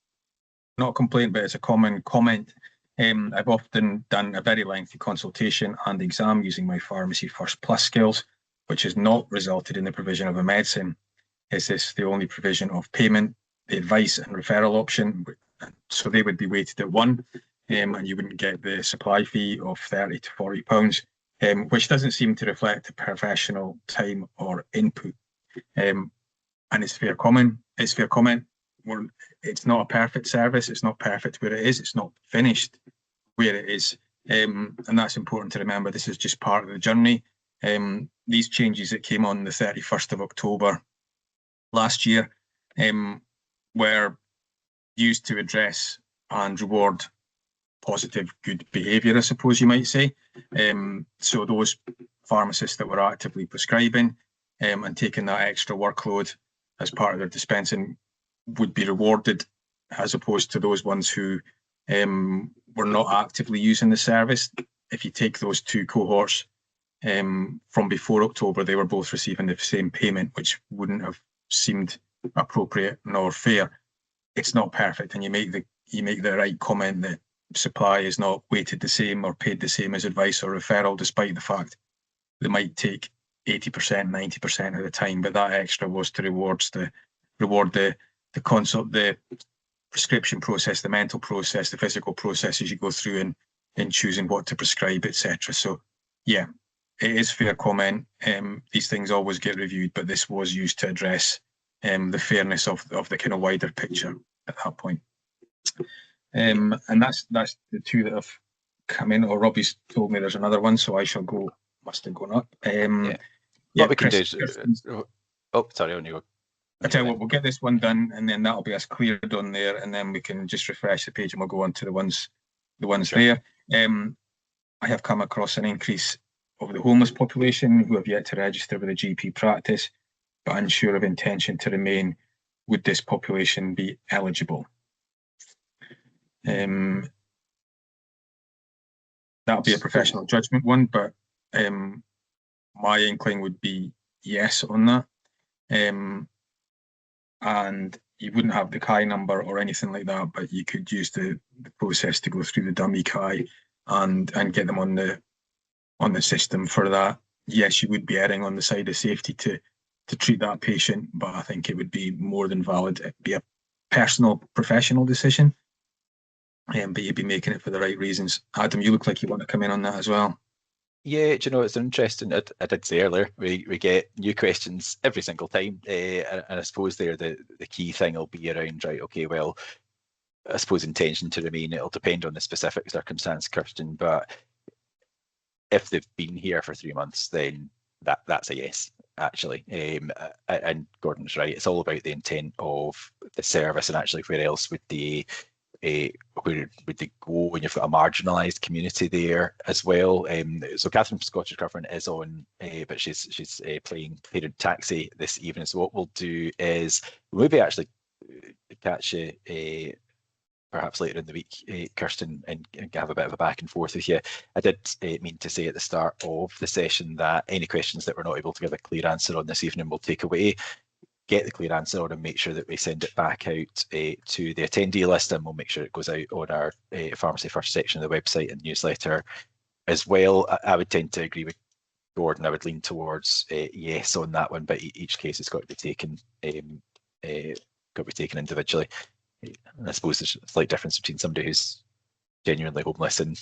[SPEAKER 2] not a complaint, but it's a common comment. I've often done a very lengthy consultation and exam using my pharmacy first plus skills, which has not resulted in the provision of a medicine. Is this the only provision of payment, the advice and referral option? So they would be weighted at one, and you wouldn't get the supply fee of £30 to £40, which doesn't seem to reflect the professional time or input. And it's fair comment. It's not a perfect service. It's not perfect where it is. It's not finished where it is. And that's important to remember. This is just part of the journey. These changes that came on the 31st of October last year were used to address and reward positive, good behaviour, I suppose you might say. So those pharmacists that were actively prescribing and taking that extra workload as part of their dispensing would be rewarded, as opposed to those ones who were not actively using the service. If you take those two cohorts from before October, they were both receiving the same payment, which wouldn't have seemed appropriate nor fair. It's not perfect, and you make the right comment that supply is not weighted the same or paid the same as advice or referral, despite the fact they might take 80%, 90% of the time, but that extra was to reward the prescription process, the mental process, the physical process as you go through in choosing what to prescribe, etc. So yeah, it is fair comment. These things always get reviewed, but this was used to address the fairness of the kind of wider picture at that point. And that's the two that have come in, or Robbie's told me there's another one, so I shall go. Must have gone up.
[SPEAKER 1] What we can do is, oh, sorry, on you go.
[SPEAKER 2] I tell you what, we'll get this one done, and then that'll be us cleared on there, and then we can just refresh the page, and we'll go on to the ones sure. There. I have come across an increase of the homeless population who have yet to register with a GP practice, but unsure of intention to remain. Would this population be eligible? That'll be a professional judgment one, but my inkling would be yes on that. And you wouldn't have the CAI number or anything like that, but you could use the process to go through the dummy CAI and get them on the system for that. Yes, you would be erring on the side of safety to treat that patient, but I think it would be more than valid. It'd be a personal, professional decision, but you'd be making it for the right reasons. Adam, you look like you want to come in on that as well.
[SPEAKER 1] Yeah, do you know, it's interesting. I did say earlier, we get new questions every single time, and I suppose there the key thing will be around, right, okay, well, I suppose intention to remain, it'll depend on the specific circumstance, Kirsten, but if they've been here for 3 months, then that's a yes, actually. And Gordon's right, it's all about the intent of the service, and actually where else would where would they go when you've got a marginalised community there as well. So Catherine from Scottish Government is on, but she's playing parent taxi this evening. So what we'll do is we'll maybe actually catch you perhaps later in the week, Kirsten, and have a bit of a back and forth with you. I did mean to say at the start of the session that any questions that we're not able to give a clear answer on this evening we'll take away, get the clear answer on, and make sure that we send it back out to the attendee list, and we'll make sure it goes out on our Pharmacy First section of the website and newsletter as well. I would tend to agree with Gordon. I would lean towards yes on that one, but each case has got to be taken individually. And I suppose there's a slight difference between somebody who's genuinely homeless and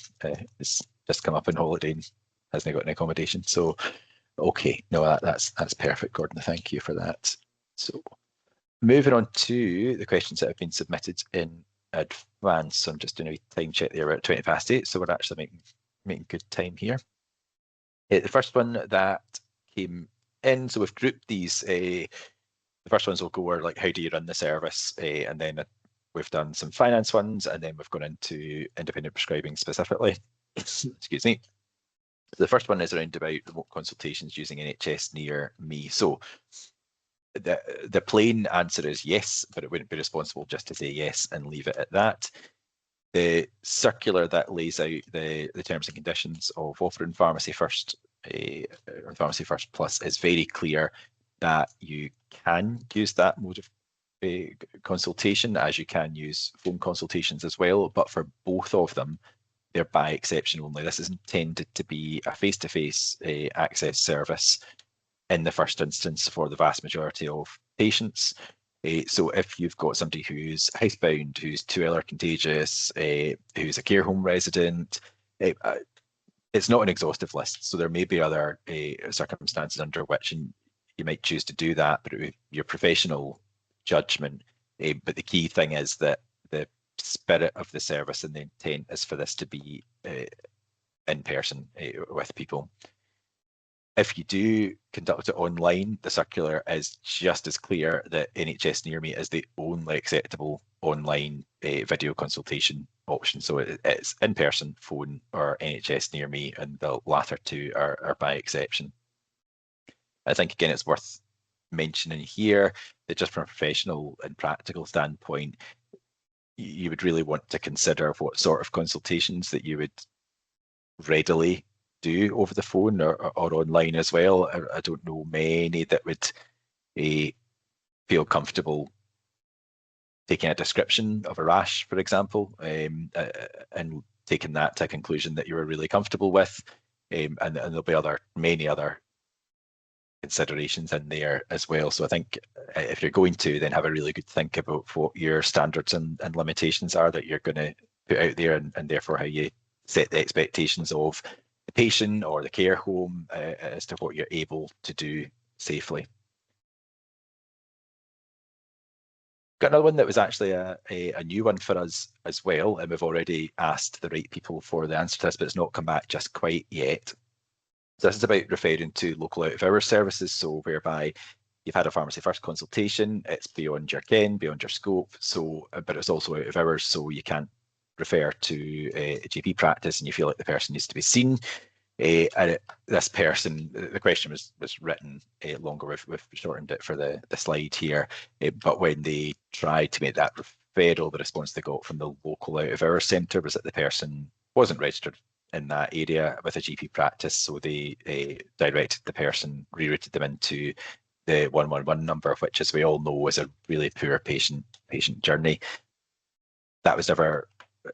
[SPEAKER 1] has just come up on holiday and hasn't got an accommodation. So, okay, no, that's perfect, Gordon. Thank you for that. So, moving on to the questions that have been submitted in advance. So I'm just doing a time check there. We're at 8:20, so we're actually making good time here. The first one that came in, so we've grouped these. The first ones will go over like how do you run the service, and then we've done some finance ones, and then we've gone into independent prescribing specifically. Excuse me. The first one is around about remote consultations using NHS Near Me. So the plain answer is yes, but it wouldn't be responsible just to say yes and leave it at that. The circular that lays out the terms and conditions of offering Pharmacy First or Pharmacy First Plus is very clear that you can use that mode of consultation, as you can use phone consultations as well, but for both of them, they're by exception only. This is intended to be a face-to-face access service in the first instance for the vast majority of patients. So if you've got somebody who's housebound, who's too ill or contagious, who's a care home resident, it's not an exhaustive list. So there may be other circumstances under which you might choose to do that, but it would be your professional judgment. But the key thing is that the spirit of the service and the intent is for this to be in person with people. If you do conduct it online, the circular is just as clear that NHS Near Me is the only acceptable online video consultation option. So it's in person, phone, or NHS Near Me, and the latter two are by exception. I think, again, it's worth mentioning here that just from a professional and practical standpoint, you would really want to consider what sort of consultations that you would readily do over the phone or online as well. I don't know many that would feel comfortable taking a description of a rash, for example, and taking that to a conclusion that you were really comfortable with. And there'll be many other considerations in there as well. So I think if you're going to, then have a really good think about what your standards and limitations are that you're going to put out there, and therefore how you set the expectations of the patient or the care home as to what you're able to do safely. Got another one that was actually a new one for us as well, and we've already asked the right people for the answer to this, but it's not come back just quite yet. So this is about referring to local out-of-hours services, so whereby you've had a pharmacy first consultation, it's beyond your ken, beyond your scope, so but it's also out of hours, so you can't refer to a GP practice and you feel like the person needs to be seen. And this person, the question was written longer. We've shortened it for the slide here, but when they tried to make that referral, the response they got from the local out-of-hours centre was that the person wasn't registered in that area with a GP practice, so they directed the person, rerouted them into the 111 number, which, as we all know, is a really poor patient journey. That was never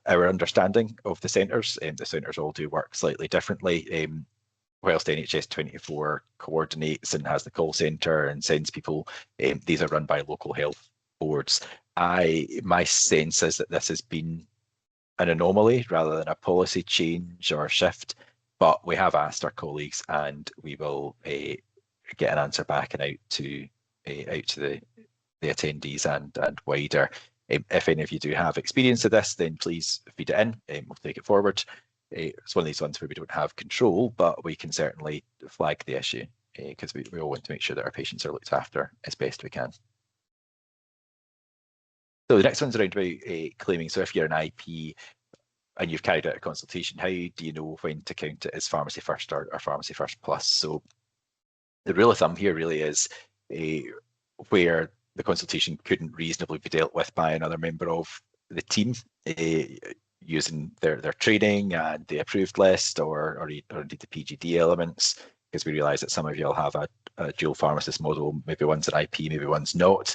[SPEAKER 1] our understanding of the centres. The centres all do work slightly differently. Whilst NHS 24 coordinates and has the call centre and sends people, these are run by local health boards. My sense is that this has been an anomaly rather than a policy change or shift, but we have asked our colleagues and we will get an answer back and out to the attendees and wider. If any of you do have experience of this, then please feed it in. We'll take it forward. It's one of these ones where we don't have control, but we can certainly flag the issue because we all want to make sure that our patients are looked after as best we can. So the next one's around about claiming. So if you're an IP and you've carried out a consultation, how do you know when to count it as pharmacy first or pharmacy first plus? So the rule of thumb here really is where the consultation couldn't reasonably be dealt with by another member of the team using their training and the approved list or indeed the PGD elements, because we realise that some of you will have a dual pharmacist model, maybe one's an IP, maybe one's not.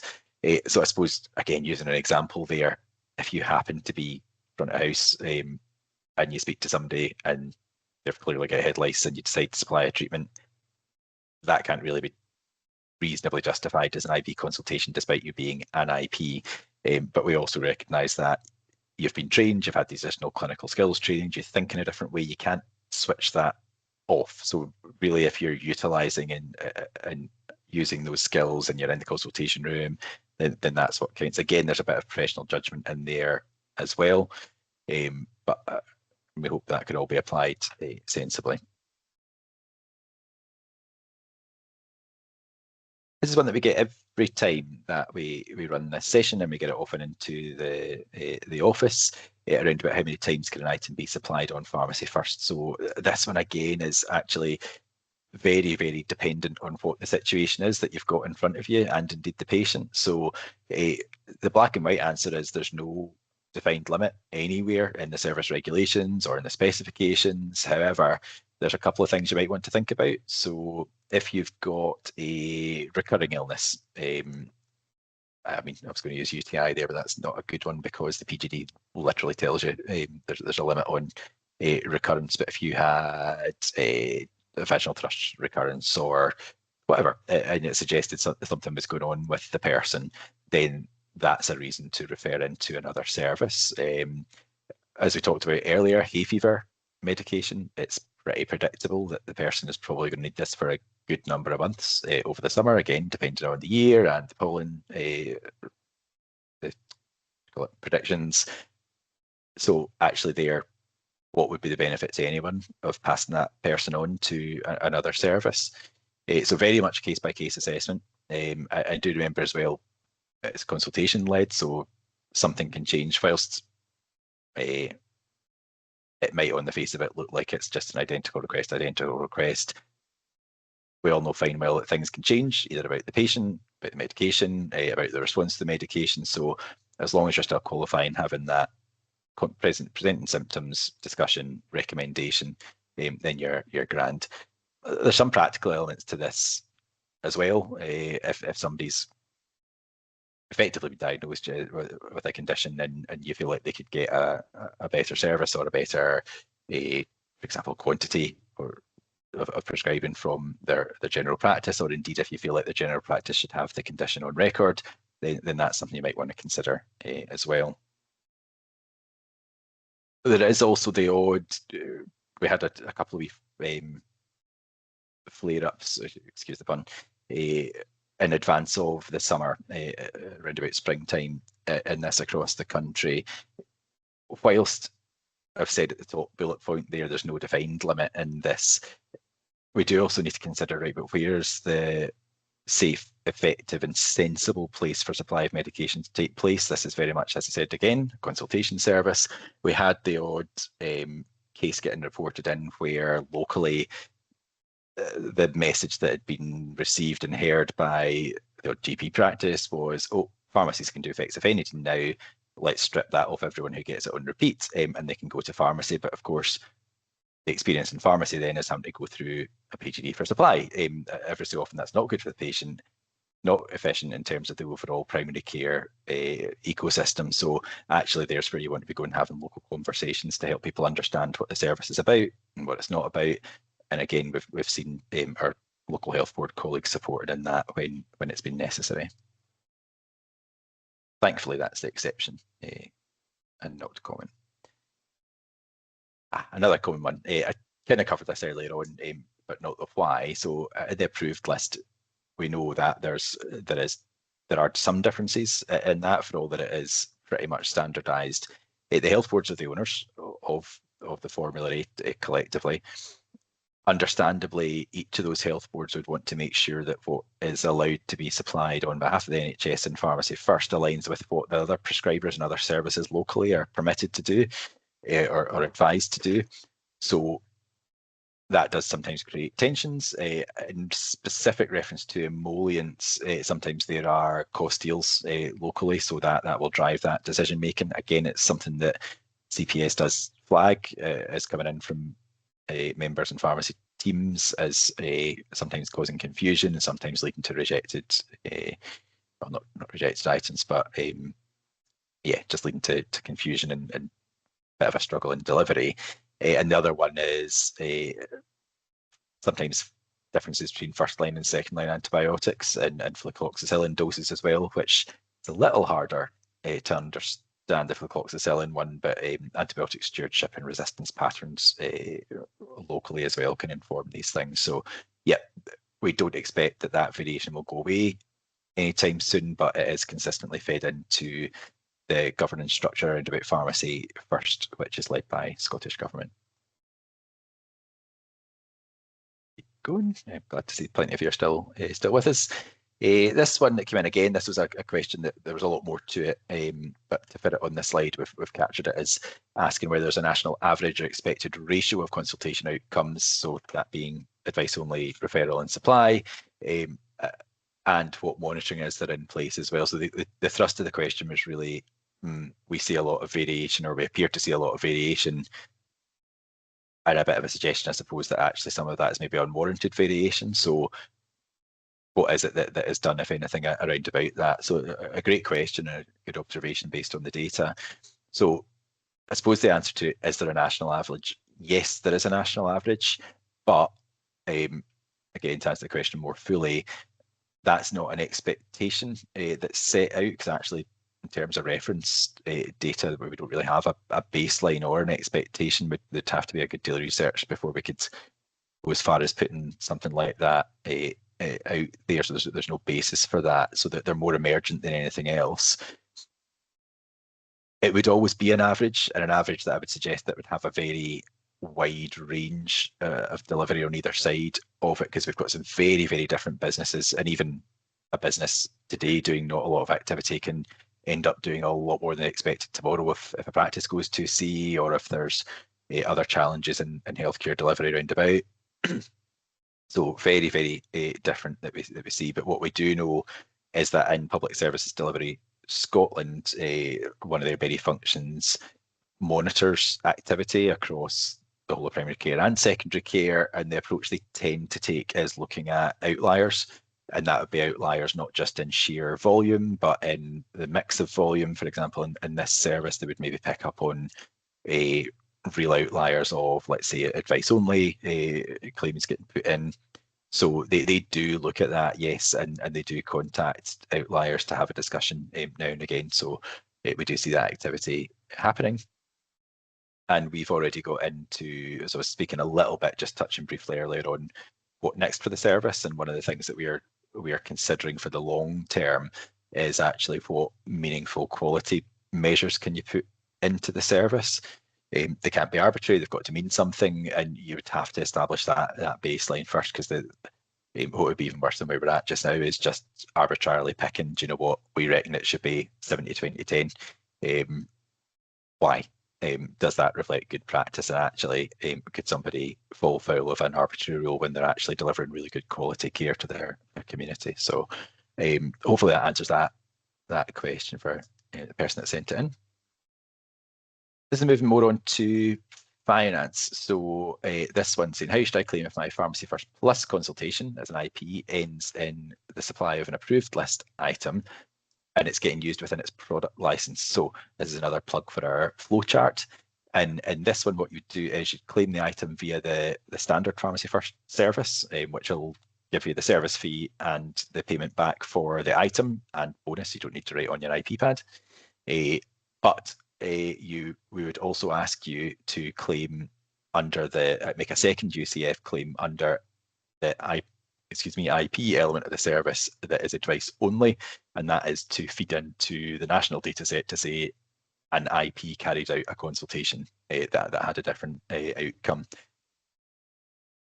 [SPEAKER 1] So I suppose, again, using an example there, if you happen to be front of house and you speak to somebody and they've clearly got a head lice and you decide to supply a treatment, that can't really be reasonably justified as an IP consultation despite you being an IP. But we also recognise that you've been trained, you've had these additional clinical skills training, you think in a different way, you can't switch that off. So really, if you're utilising and using those skills and you're in the consultation room, then that's what counts. Again, there's a bit of professional judgment in there as well, but we hope that can all be applied sensibly. This is one that we get every time that we run this session, and we get it often into the office around about how many times can an item be supplied on pharmacy first. So this one again is actually very, very dependent on what the situation is that you've got in front of you and indeed the patient. So the black and white answer is there's no defined limit anywhere in the service regulations or in the specifications. However, there's a couple of things you might want to think about. So if you've got a recurring illness, I mean, I was going to use UTI there, but that's not a good one because the PGD literally tells you there's a limit on recurrence. But if you had a vaginal thrush recurrence or whatever, and it suggested something was going on with the person, then that's a reason to refer into another service. As we talked about earlier, hay fever medication, it's pretty predictable that the person is probably going to need this for a good number of months over the summer, again, depending on the year and the pollen predictions. So actually there, what would be the benefit to anyone of passing that person on to another service? So very much case-by-case assessment. I do remember as well, it's consultation led, so something can change whilst it might on the face of it look like it's just an identical request. We all know fine well that things can change, either about the patient, about the medication, about the response to the medication. So as long as you're still qualifying, having that presenting symptoms, discussion, recommendation, then you're grand. There's some practical elements to this as well. If somebody's effectively been diagnosed with a condition and you feel like they could get a better service or a better, for example, quantity of prescribing from their general practice, or indeed if you feel like the general practice should have the condition on record, then that's something you might want to consider as well. There is also the odd, we had a couple of flare-ups, excuse the pun, in advance of the summer, around about springtime, in this across the country. Whilst I've said at the top bullet point there's no defined limit in this, we do also need to consider, right, but where's the safe, effective and sensible place for supply of medication to take place? This is very much, as I said again, consultation service. We had the odd case getting reported in where locally the message that had been received and heard by the GP practice was, oh, pharmacies can do effective anything now, let's strip that off everyone who gets it on repeat, and they can go to pharmacy. But of course, the experience in pharmacy then is having to go through a PGD for supply. Every so often that's not good for the patient, not efficient in terms of the overall primary care ecosystem. So actually there's where you want to be going and having local conversations to help people understand what the service is about and what it's not about. And again, we've seen our local health board colleagues supported in that when it's been necessary. Thankfully, that's the exception and not common. Another common one, I kind of covered this earlier on, but not the why. So the approved list, we know that there are some differences in that, for all that it is pretty much standardised. The health boards are the owners of the formulary collectively. Understandably, each of those health boards would want to make sure that what is allowed to be supplied on behalf of the NHS and pharmacy first aligns with what the other prescribers and other services locally are permitted to do or advised to do. So that does sometimes create tensions. In specific reference to emollients, sometimes there are cost deals locally, so that will drive that decision making. Again, it's something that CPS does flag as coming in from members and pharmacy teams as sometimes causing confusion and sometimes leading to rejected, well, not rejected items, but yeah, just leading to confusion and bit of a struggle in delivery. And the other one is sometimes differences between first line and second line antibiotics and flucloxacillin doses as well, which is a little harder to understand the flucloxacillin one, but antibiotic stewardship and resistance patterns locally as well can inform these things. So yeah, we don't expect that variation will go away anytime soon, but it is consistently fed into the governance structure around about pharmacy first, which is led by Scottish Government. Keep going. I'm glad to see plenty of you are still with us. This one that came in again, this was a question that there was a lot more to it, but to fit it on the slide, we've captured it as asking whether there's a national average or expected ratio of consultation outcomes, so that being advice only, referral and supply, and what monitoring is there in place as well. So the thrust of the question was really, we see a lot of variation, or we appear to see a lot of variation, and a bit of a suggestion, I suppose, that actually some of that is maybe unwarranted variation. So what is it that is done, if anything, around about that? So a great question, a good observation based on the data. So I suppose the answer to, is there a national average? Yes, there is a national average, but again, to answer the question more fully, that's not an expectation that's set out, because actually in terms of reference data, where we don't really have a baseline or an expectation, there'd have to be a good deal of research before we could go as far as putting something like that out there. So there's no basis for that, so that they're more emergent than anything else. It would always be an average, and an average that I would suggest that would have a very wide range of delivery on either side of it, because we've got some very, very different businesses, and even a business today doing not a lot of activity can end up doing a lot more than expected tomorrow if a practice goes to C, or if there's other challenges in healthcare delivery around about. So very, very different that we see. But what we do know is that in Public Services Delivery Scotland, one of their very functions monitors activity across the whole of primary care and secondary care, and the approach they tend to take is looking at outliers, and that would be outliers not just in sheer volume, but in the mix of volume. For example, in this service, they would maybe pick up on real outliers of, let's say, advice only claims getting put in. So they do look at that, yes, and they do contact outliers to have a discussion now and again. So we do see that activity happening. And we've already got into, as I was speaking a little bit, just touching briefly earlier on what next for the service. And one of the things that we are we are considering for the long term is actually what meaningful quality measures can you put into the service. They can't be arbitrary, they've got to mean something, and you would have to establish that baseline first, because what would be even worse than where we're at just now is just arbitrarily picking, do you know what, we reckon it should be 70, 20, 10. Why? Does that reflect good practice? And actually, could somebody fall foul of an arbitrary rule when they're actually delivering really good quality care to their community? So hopefully that answers that question for the person that sent it in. This is moving more on to finance. So this one's saying, how should I claim if my Pharmacy First Plus consultation as an IP ends in the supply of an approved list item and it's getting used within its product license? So this is another plug for our flowchart. And in this one, what you do is you claim the item via the standard Pharmacy First service, which will give you the service fee and the payment back for the item, and bonus, you don't need to write on your IP pad. But we would also ask you to claim under make a second UCF claim under the IP element of the service that is advice only, and that is to feed into the national data set to say an IP carried out a consultation that had a different outcome.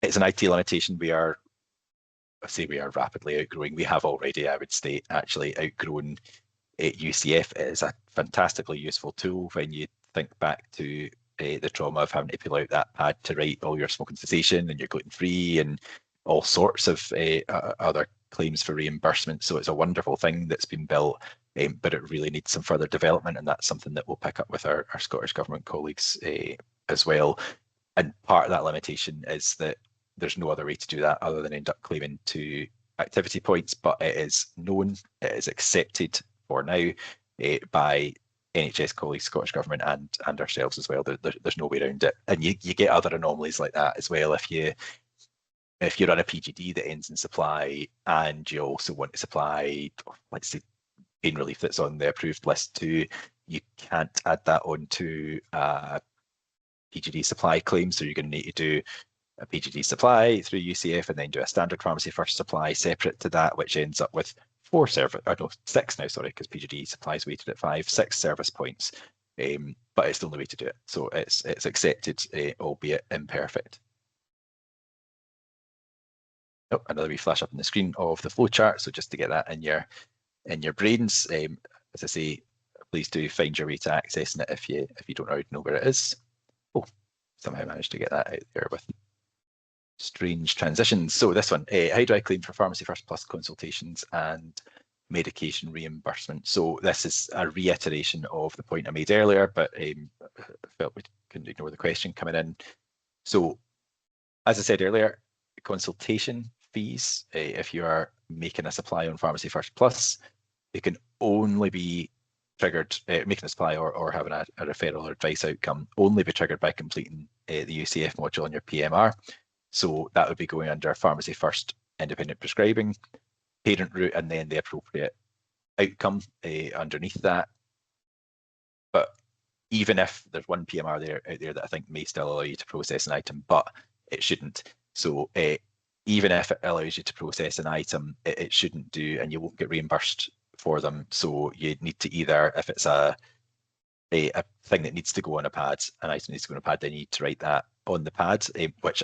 [SPEAKER 1] It's an IT limitation we are rapidly outgrowing. We have already, I would say, actually outgrown UCF. It is a fantastically useful tool when you think back to the trauma of having to pull out that pad to write all your smoking cessation and your gluten-free and all sorts of other claims for reimbursement. So it's a wonderful thing that's been built, but it really needs some further development, and that's something that we'll pick up with our Scottish Government colleagues as well. And part of that limitation is that there's no other way to do that other than end up claiming to activity points, but it is known, it is accepted for now by NHS colleagues, Scottish Government and ourselves as well. There's no way around it. And you get other anomalies like that as well. If you run a PGD that ends in supply and you also want to supply, let's say, pain relief that's on the approved list too, you can't add that onto PGD supply claim. So you're going to need to do a PGD supply through UCF and then do a standard Pharmacy First supply separate to that, which ends up with 6 now, sorry, because PGD supply is weighted at 5, 6 service points, but it's the only way to do it. So it's accepted, albeit imperfect. Oh, another wee flash up on the screen of the flowchart. So just to get that in your brains, as I say, please do find your way to accessing it if you don't already know where it is. Oh, somehow managed to get that out there with strange transitions. So this one, how do I claim for Pharmacy First Plus consultations and medication reimbursement? So this is a reiteration of the point I made earlier, but I felt we couldn't ignore the question coming in. So as I said earlier, consultation fees, if you are making a supply on Pharmacy First Plus, they can only be triggered, making a supply or having a referral or advice outcome, only be triggered by completing the UCF module on your PMR. So that would be going under Pharmacy First independent prescribing, parent route, and then the appropriate outcome underneath that. But even if there's one PMR out there that I think may still allow you to process an item, but it shouldn't. So even if it allows you to process an item, it shouldn't do, and you won't get reimbursed for them. So you need to either, if it's a thing that needs to go on a pad, an item needs to go on a pad, then you need to write that on the pad, which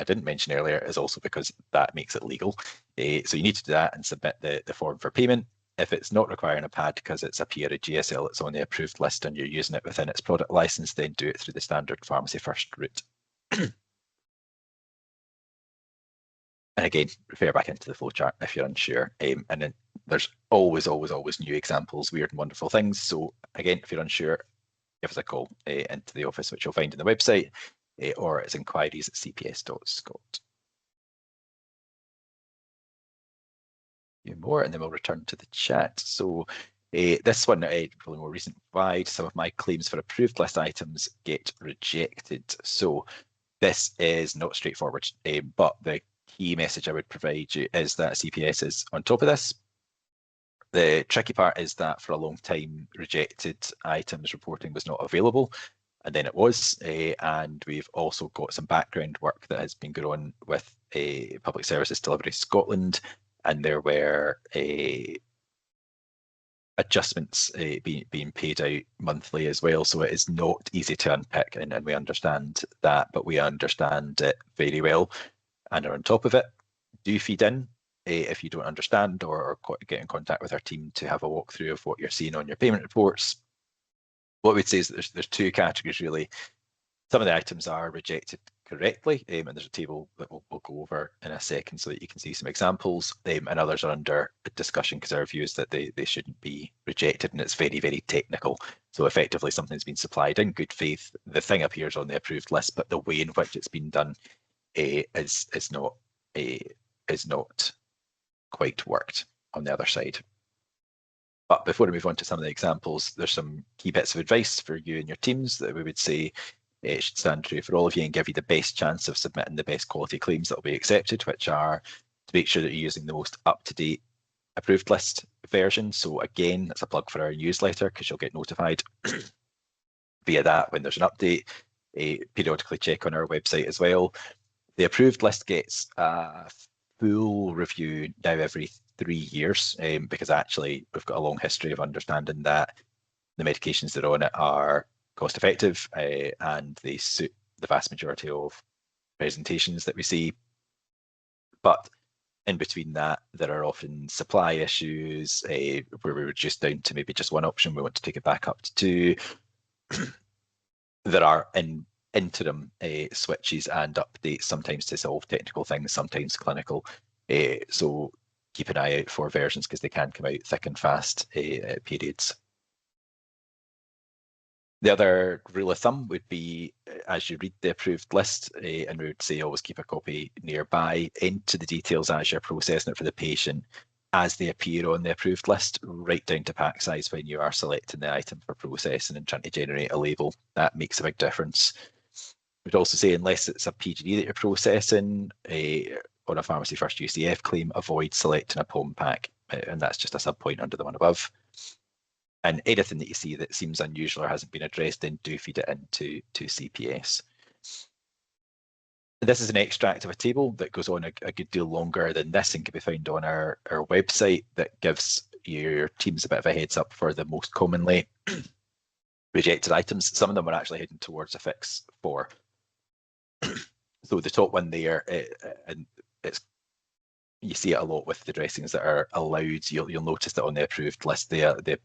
[SPEAKER 1] I didn't mention earlier, is also because that makes it legal. So you need to do that and submit the form for payment. If it's not requiring a pad because it's a PR or GSL that's on the approved list and you're using it within its product license, then do it through the standard Pharmacy First route. And again, refer back into the flowchart if you're unsure. And then there's always new examples, weird and wonderful things. So again, if you're unsure, give us a call into the office, which you'll find on the website, or it's inquiries@cps.scot. A few more, and then we'll return to the chat. So this one, probably more recent, why some of my claims for approved list items get rejected. So this is not straightforward, but the key message I would provide you is that CPS is on top of this. The tricky part is that for a long time, rejected items reporting was not available, and then it was. And we've also got some background work that has been going on with Public Services Delivery Scotland and there were adjustments being paid out monthly as well. So it is not easy to unpick, and we understand that, but we understand it very well and are on top of it. Do feed in if you don't understand, or get in contact with our team to have a walkthrough of what you're seeing on your payment reports. What we'd say is that there's two categories really. Some of the items are rejected correctly, and there's a table that we'll go over in a second so that you can see some examples, and others are under discussion because our view is that they shouldn't be rejected, and it's very, very technical. So effectively something's been supplied in good faith, the thing appears on the approved list, but the way in which it's been done is not quite worked on the other side. But before we move on to some of the examples, there's some key bits of advice for you and your teams that we would say it should stand true for all of you and give you the best chance of submitting the best quality claims that will be accepted, which are to make sure that you're using the most up-to-date approved list version. So again, that's a plug for our newsletter because you'll get notified via that when there's an update. Periodically check on our website as well. The approved list gets a full review now every 3 years because actually we've got a long history of understanding that the medications that are on it are cost effective and they suit the vast majority of presentations that we see. But in between that, there are often supply issues where we reduce down to maybe just one option. We want to take it back up to 2. There are interim switches and updates, sometimes to solve technical things, sometimes clinical. So keep an eye out for versions because they can come out thick and fast periods. The other rule of thumb would be, as you read the approved list, and we would say always keep a copy nearby, enter the details as you're processing it for the patient as they appear on the approved list, right down to pack size when you are selecting the item for processing and trying to generate a label. That makes a big difference. We'd also say, unless it's a PGD that you're processing, on a Pharmacy First UCF claim, avoid selecting a POM pack, and that's just a sub-point under the one above. And anything that you see that seems unusual or hasn't been addressed, then do feed it into CPS. This is an extract of a table that goes on a good deal longer than this and can be found on our website, that gives your teams a bit of a heads up for the most commonly rejected items. Some of them are actually heading towards a fix for. So the top one there, and you see it a lot with the dressings that are allowed. You'll notice that on the approved list there, the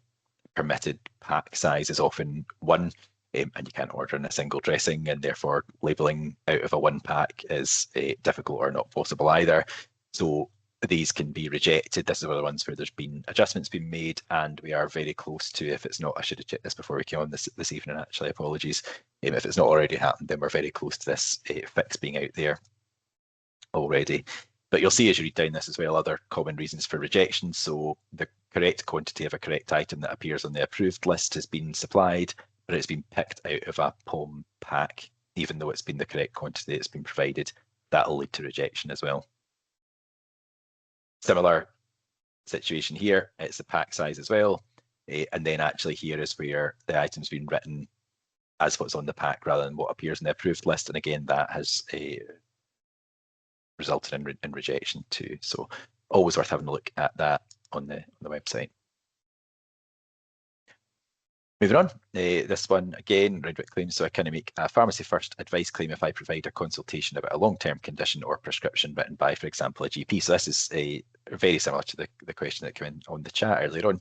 [SPEAKER 1] permitted pack size is often 1, and you can't order in a single dressing, and therefore labeling out of a 1 pack is difficult or not possible either. So these can be rejected. This is one of the ones where there's been adjustments being made, and we are very close to, if it's not, I should have checked this before we came on this evening, actually, apologies. If it's not already happened, then we're very close to this fix being out there already. But you'll see as you read down this as well, other common reasons for rejection. So the correct quantity of a correct item that appears on the approved list has been supplied, but it's been picked out of a POM pack, even though it's been the correct quantity that's been provided. That'll lead to rejection as well. Similar situation here, it's the pack size as well. And then actually here is where the item's been written as what's on the pack rather than what appears in the approved list. And again, that has resulted in rejection too. So always worth having a look at that on the website. Moving on, this one again, round claims. So I kind of make a Pharmacy First advice claim if I provide a consultation about a long-term condition or prescription written by, for example, a GP. So this is very similar to the question that came in on the chat earlier on.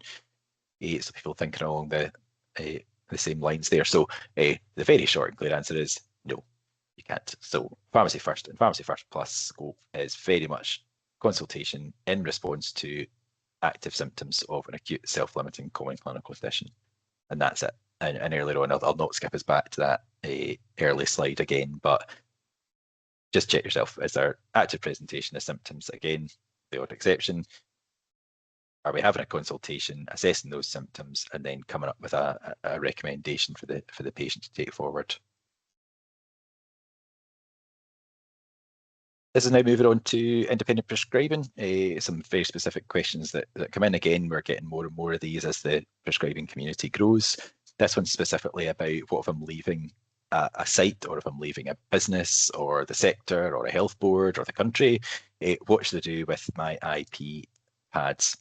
[SPEAKER 1] So people thinking along the same lines there. So the very short and clear answer is no, you can't. So Pharmacy First and Pharmacy First Plus scope is very much consultation in response to active symptoms of an acute self-limiting common clinical condition. And that's it. And earlier on, I'll not skip us back to that early slide again, but just check yourself. Is there active presentation of symptoms? Again, the odd exception. Are we having a consultation, assessing those symptoms, and then coming up with a recommendation for the patient to take forward? This is now moving on to independent prescribing. Some very specific questions that come in. Again, we're getting more and more of these as the prescribing community grows. This one's specifically about what if I'm leaving a site, or if I'm leaving a business or the sector or a health board or the country, what should I do with my IP pads?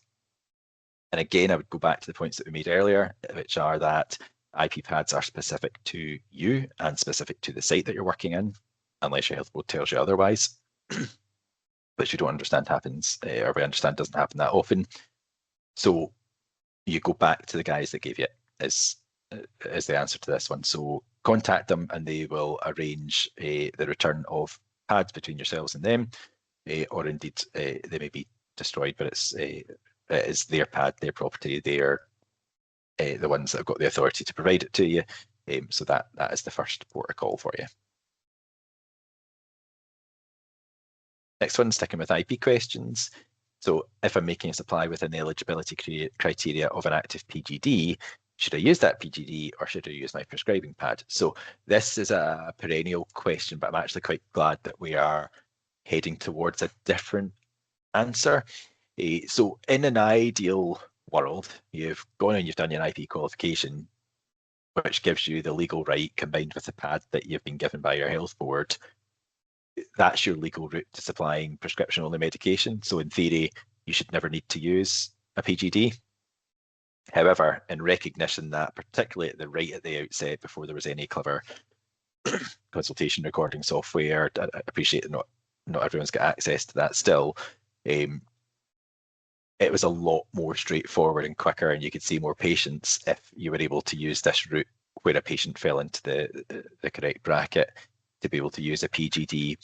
[SPEAKER 1] And again, I would go back to the points that we made earlier, which are that IP pads are specific to you and specific to the site that you're working in, unless your health board tells you otherwise, which you don't understand happens, or we understand doesn't happen that often. So you go back to the guys that gave you it is the answer to this one. So contact them and they will arrange the return of pads between yourselves and them, or indeed they may be destroyed, but it is their pad, their property, they're the ones that have got the authority to provide it to you. So that is the first port of call for you. Next one, sticking with IP questions. So if I'm making a supply within the eligibility criteria of an active PGD, should I use that PGD or should I use my prescribing pad? So this is a perennial question, but I'm actually quite glad that we are heading towards a different answer. So in an ideal world, you've gone and you've done your IP qualification, which gives you the legal right combined with the pad that you've been given by your health board. That's your legal route to supplying prescription-only medication. So in theory, you should never need to use a PGD. However, in recognition that, particularly at the outset, before there was any clever consultation recording software, I appreciate that not everyone's got access to that still. It was a lot more straightforward and quicker, and you could see more patients if you were able to use this route where a patient fell into the correct bracket to be able to use a PGD.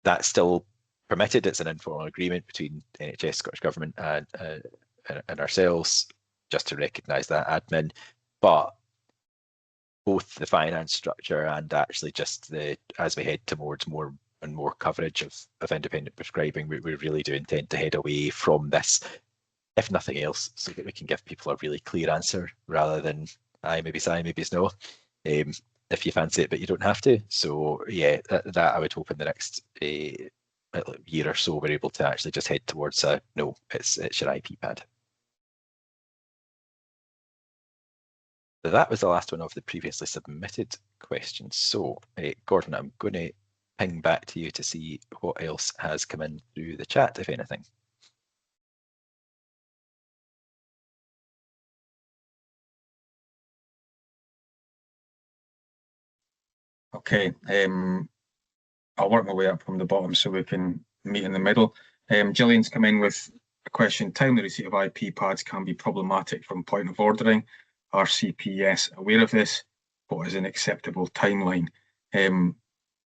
[SPEAKER 1] That's still permitted. It's an informal agreement between NHS, Scottish Government and ourselves, just to recognise that admin. But both the finance structure and actually just as we head towards more and more coverage of independent prescribing, we really do intend to head away from this, if nothing else, so that we can give people a really clear answer rather than aye, maybe aye, maybe it's no. If you fancy it, but you don't have to. So yeah, that I would hope in the next year or so we're able to actually just head towards no, it's your IP pad. So that was the last one of the previously submitted questions. So Gordon, I'm going to ping back to you to see what else has come in through the chat, if anything.
[SPEAKER 2] Okay, I'll work my way up from the bottom so we can meet in the middle. Gillian's come in with a question. Timely receipt of IP pads can be problematic from point of ordering. Are CPS aware of this? What is an acceptable timeline?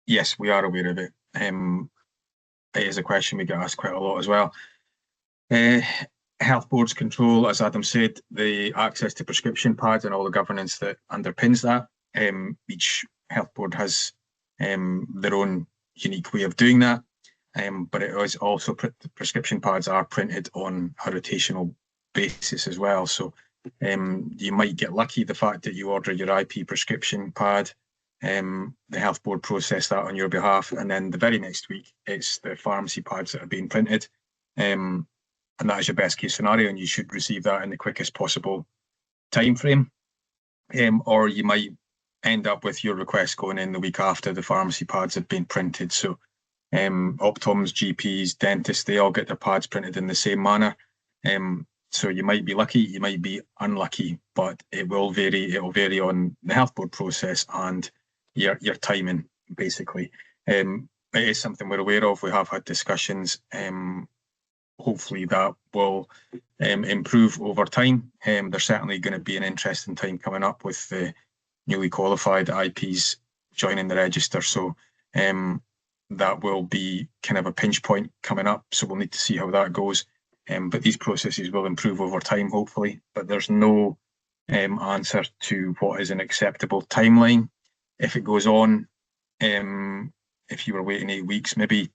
[SPEAKER 2] Yes, we are aware of it. It is a question we get asked quite a lot as well. Health boards control, as Adam said, the access to prescription pads and all the governance that underpins that. Each health board has their own unique way of doing that, but it is also prescription pads are printed on a rotational basis as well. So you might get lucky the fact that you order your IP prescription pad, the health board process that on your behalf, and then the very next week it's the pharmacy pads that are being printed, and that is your best case scenario, and you should receive that in the quickest possible time frame. Or you might end up with your request going in the week after the pharmacy pads have been printed. So optoms, GPs, dentists, they all get their pads printed in the same manner. So you might be lucky, you might be unlucky, but it will vary. It will vary on the health board process and your timing, basically. It is something we're aware of. We have had discussions. Hopefully that will improve over time. There's certainly going to be an interesting time coming up with the newly qualified IPs joining the register. So that will be kind of a pinch point coming up. So we'll need to see how that goes. But these processes will improve over time, hopefully. But there's no answer to what is an acceptable timeline. If it goes on, if you were waiting 8 weeks, maybe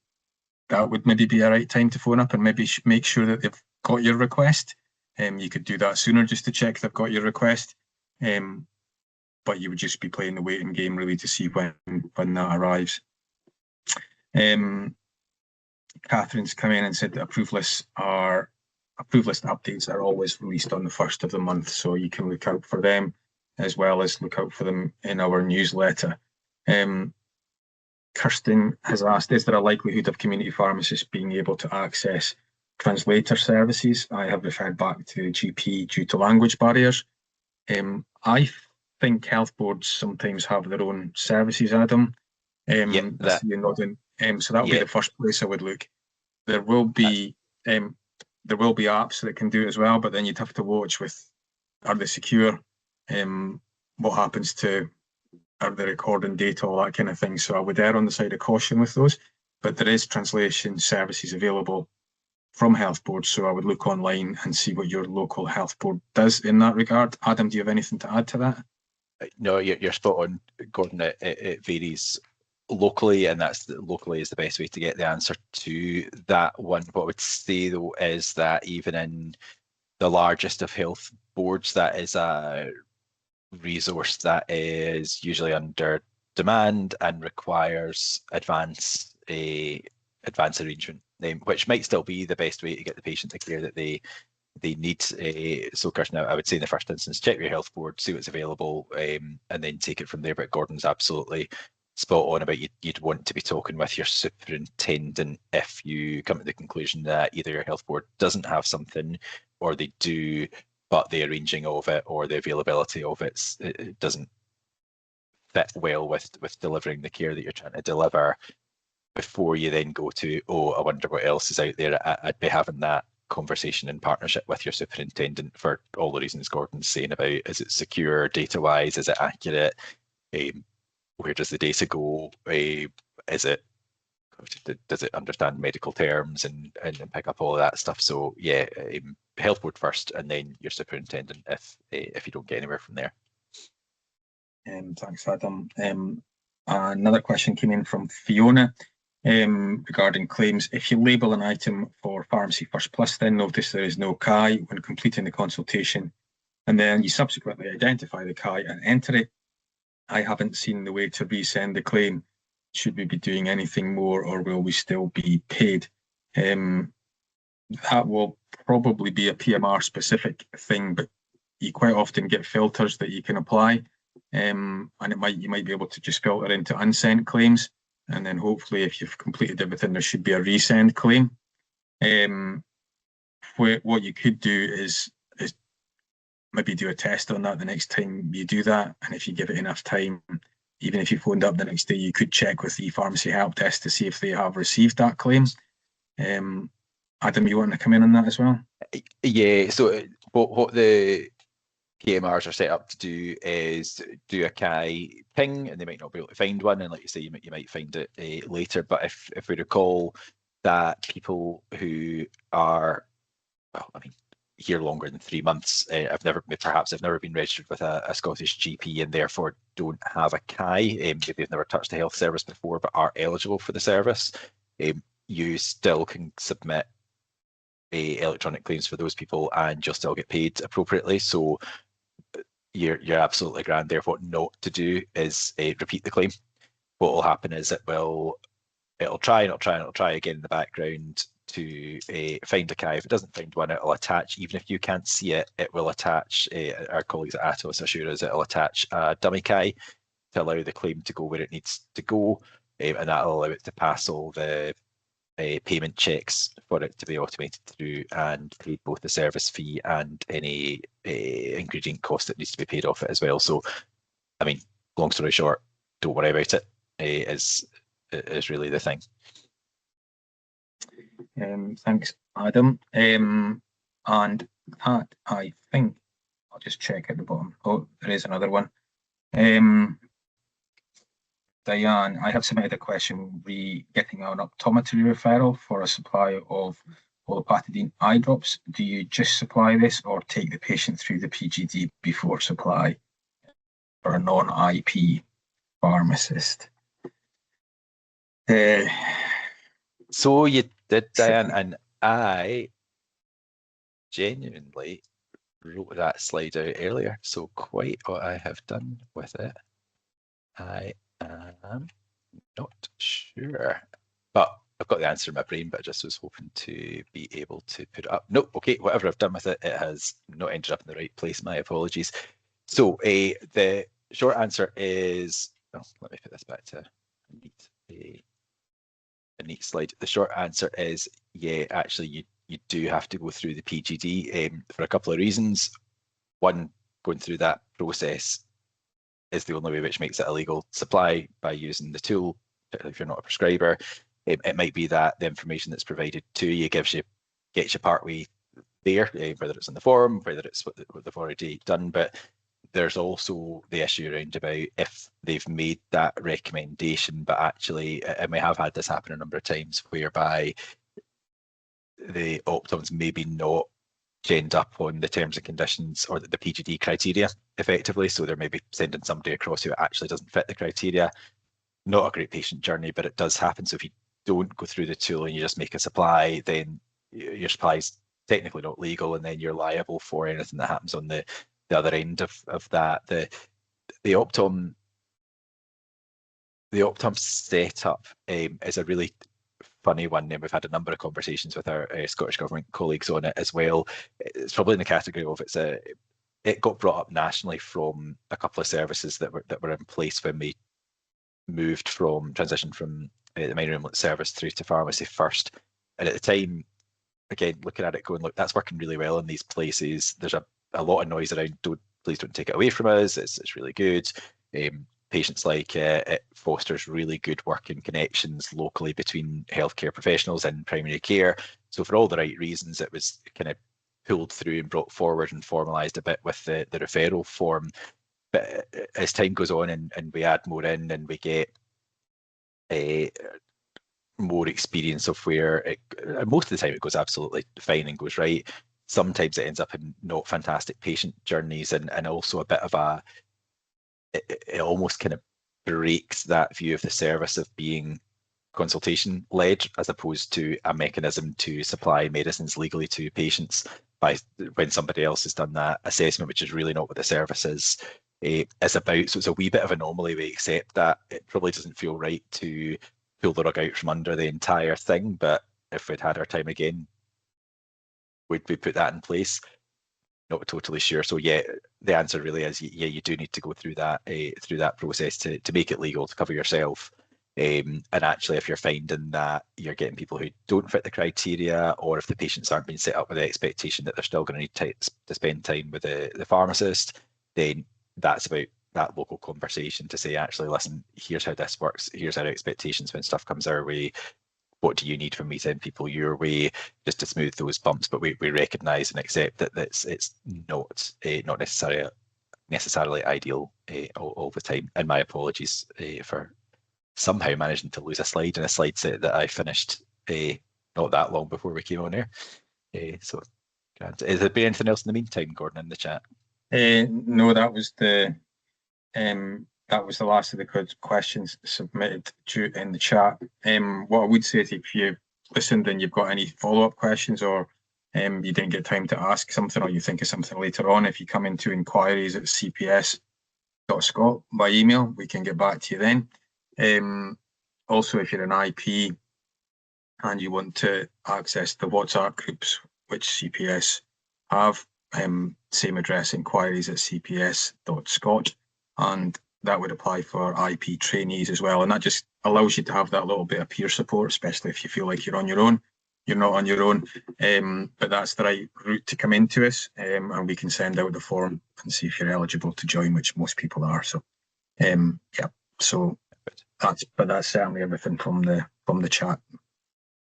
[SPEAKER 2] that would maybe be a right time to phone up and maybe make sure that they've got your request. You could do that sooner just to check they've got your request. But you would just be playing the waiting game really to see when that arrives. Catherine's come in and said that approved list updates are always released on the 1st of the month, so you can look out for them as well as look out for them in our newsletter. Kirsten has asked, is there a likelihood of community pharmacists being able to access translator services? I have referred back to GP due to language barriers. I think health boards sometimes have their own services, Adam.
[SPEAKER 1] That,
[SPEAKER 2] you're nodding. So that would be the first place I would look. There will be apps that can do it as well, but then you'd have to watch with, are they secure? What happens to, are they recording data, all that kind of thing. So I would err on the side of caution with those, but there is translation services available from health boards. So I would look online and see what your local health board does in that regard. Adam, do you have anything to add to that?
[SPEAKER 1] No, you're spot on, Gordon. It varies locally, and locally is the best way to get the answer to that one. What I would say though is that even in the largest of health boards, that is a resource that is usually under demand and requires advance arrangement, which might still be the best way to get the patient the care that they need. So Kirsten, I would say in the first instance, check your health board, see what's available, and then take it from there. But Gordon's absolutely spot on about you'd want to be talking with your superintendent if you come to the conclusion that either your health board doesn't have something, or they do, but the arranging of it or the availability of it doesn't fit well with delivering the care that you're trying to deliver. Before you then go to, oh, I wonder what else is out there, I'd be having that conversation in partnership with your superintendent for all the reasons Gordon's saying about, is it secure data-wise, is it accurate, where does the data go, does it understand medical terms and pick up all of that stuff. So yeah, health board first and then your superintendent if you don't get anywhere from there.
[SPEAKER 2] Thanks, Adam. Another question came in from Fiona regarding claims. If you label an item for Pharmacy First Plus, then notice there is no CAI when completing the consultation, and then you subsequently identify the CAI and enter it, I haven't seen the way to resend the claim. Should we be doing anything more, or will we still be paid? That will probably be a PMR specific thing, but you quite often get filters that you can apply, and you might be able to just filter into unsent claims, and then hopefully if you've completed everything, there should be a resend claim. What you could do is maybe do a test on that the next time you do that, and if you give it enough time, even if you phoned up the next day, you could check with the pharmacy help desk to see if they have received that claim. Adam, you want to come in on that as well?
[SPEAKER 1] Yeah, so what the PMRs are set up to do is do a CAI ping, and they might not be able to find one, and like you say, you might find it later. But if we recall that people who are, well, I mean, here longer than 3 months, I've never been registered with a Scottish GP and therefore don't have a CAI. Maybe they've never touched a health service before but are eligible for the service. You still can submit electronic claims for those people and you'll still get paid appropriately. So you're absolutely grand there. What not to do is repeat the claim. What will happen is it'll try again in the background to find a CAI. If it doesn't find one, it'll attach, even if you can't see it, it will attach, our colleagues at Atos assure us it'll attach a dummy CAI to allow the claim to go where it needs to go, and that'll allow it to pass all the payment checks for it to be automated through and paid both the service fee and any ingredient cost that needs to be paid off it as well. So, I mean, long story short, don't worry about it, is really the thing.
[SPEAKER 2] Thanks, Adam. And that, I think, I'll just check at the bottom. Oh, there is another one. Diane, I have submitted a question getting an optometry referral for a supply of olopatadine eye drops. Do you just supply this or take the patient through the PGD before supply for a non-IP pharmacist?
[SPEAKER 1] So you did, Diane, and I genuinely wrote that slide out earlier, so quite what I have done with it, I am not sure, but I've got the answer in my brain, but I just was hoping to be able to put it up. Nope, okay, whatever I've done with it, it has not ended up in the right place, my apologies. So the short answer is well, let me put this back to a neat slide. The short answer is, yeah, actually you do have to go through the PGD for a couple of reasons. One, going through that process is the only way which makes it a legal supply by using the tool, particularly if you're not a prescriber. It might be that the information that's provided to you gets you partway there, whether it's in the form, whether it's what they've already done, but there's also the issue around about if they've made that recommendation, but actually, and we have had this happen a number of times, whereby the Optom's maybe not genned up on the terms and conditions or the PGD criteria effectively, so they're maybe sending somebody across who actually doesn't fit the criteria. Not a great patient journey, but it does happen. So if you don't go through the tool and you just make a supply, then your supply is technically not legal, and then you're liable for anything that happens on the other end of that. The Optom setup is a really funny one, and we've had a number of conversations with our Scottish Government colleagues on it as well. It's probably in the category of it got brought up nationally from a couple of services that were in place when we transitioned from the minor ambulance service through to pharmacy first. And at the time, again, looking at it going, look, that's working really well in these places. There's a lot of noise around, please don't take it away from us. It's really good. Patients like it fosters really good working connections locally between healthcare professionals and primary care. So for all the right reasons, it was kind of pulled through and brought forward and formalised a bit with the referral form. But as time goes on and we add more in and we get more experience of where most of the time it goes absolutely fine and goes right. Sometimes it ends up in not fantastic patient journeys, and also a bit of it almost kind of breaks that view of the service of being consultation led as opposed to a mechanism to supply medicines legally to patients by when somebody else has done that assessment, which is really not what the service is about. So it's a wee bit of an anomaly. We accept that. It probably doesn't feel right to pull the rug out from under the entire thing, but if we'd had our time again, would we put that in place? Not totally sure. So yeah, the answer really is yeah, you do need to go through that process to make it legal, to cover yourself. And actually, if you're finding that you're getting people who don't fit the criteria, or if the patients aren't being set up with the expectation that they're still going to need to spend time with the pharmacist, then that's about that local conversation to say, actually, listen, here's how this works. Here's our expectations when stuff comes our way. What do you need from me, send people your way, just to smooth those bumps? But we recognise and accept that it's not necessarily ideal all the time. And my apologies for somehow managing to lose a slide in a slide set that I finished not that long before we came on air. So, has there been anything else in the meantime, Gordon, in the chat?
[SPEAKER 2] No, that was the last of the questions submitted in the chat. What I would say is, if you listened and you've got any follow-up questions, or you didn't get time to ask something, or you think of something later on, if you come into inquiries@cps.scot by email, we can get back to you then. Also, if you're an IP and you want to access the WhatsApp groups, which CPS have, same address, inquiries@cps.scot, and that would apply for IP trainees as well. And that just allows you to have that little bit of peer support, especially if you feel like you're on your own. You're not on your own, but that's the right route to come into us, and we can send out the form and see if you're eligible to join, which most people are. So, yeah. So that's certainly everything from the chat.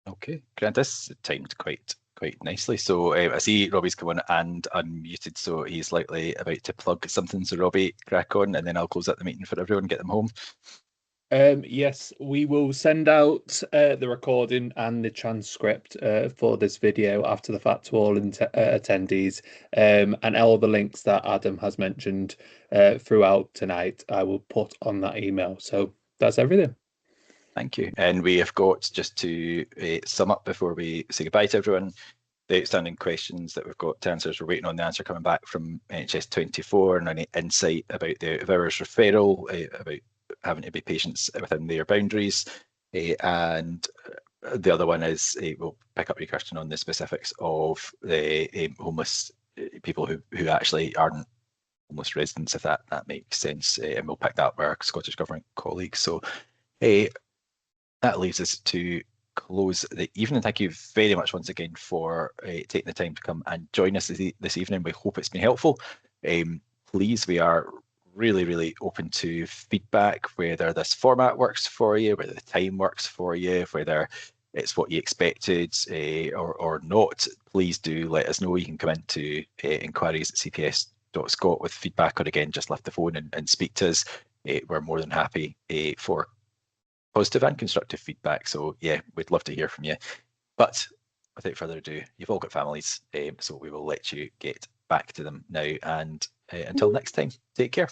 [SPEAKER 1] Okay, Grant, this timed quite nicely. So I see Robbie's come on and unmuted, so he's likely about to plug something. So Robbie, crack on, and then I'll close out the meeting for everyone, get them home.
[SPEAKER 3] Yes, we will send out the recording and the transcript for this video after the fact to all attendees, and all the links that Adam has mentioned throughout tonight I will put on that email. So that's everything.
[SPEAKER 1] Thank you. And we have got, just to sum up before we say goodbye to everyone, the outstanding questions that we've got to answer. We're waiting on the answer coming back from NHS 24 and any insight about the hours referral, about having to be patients within their boundaries. And the other one is, we'll pick up your question on the specifics of the homeless people who actually aren't almost residents, if that makes sense, and we'll pick that up with our Scottish Government colleagues. So that leaves us to close the evening. Thank you very much once again for taking the time to come and join us this evening. We hope it's been helpful. Please, we are really open to feedback, whether this format works for you, whether the time works for you, whether it's what you expected or not. Please do let us know. You can come into inquiries@cps.scot with feedback, or again, just lift the phone and speak to us. We're more than happy for positive and constructive feedback. So yeah, we'd love to hear from you. But without further ado, you've all got families, so we will let you get back to them now. And until next time, take care.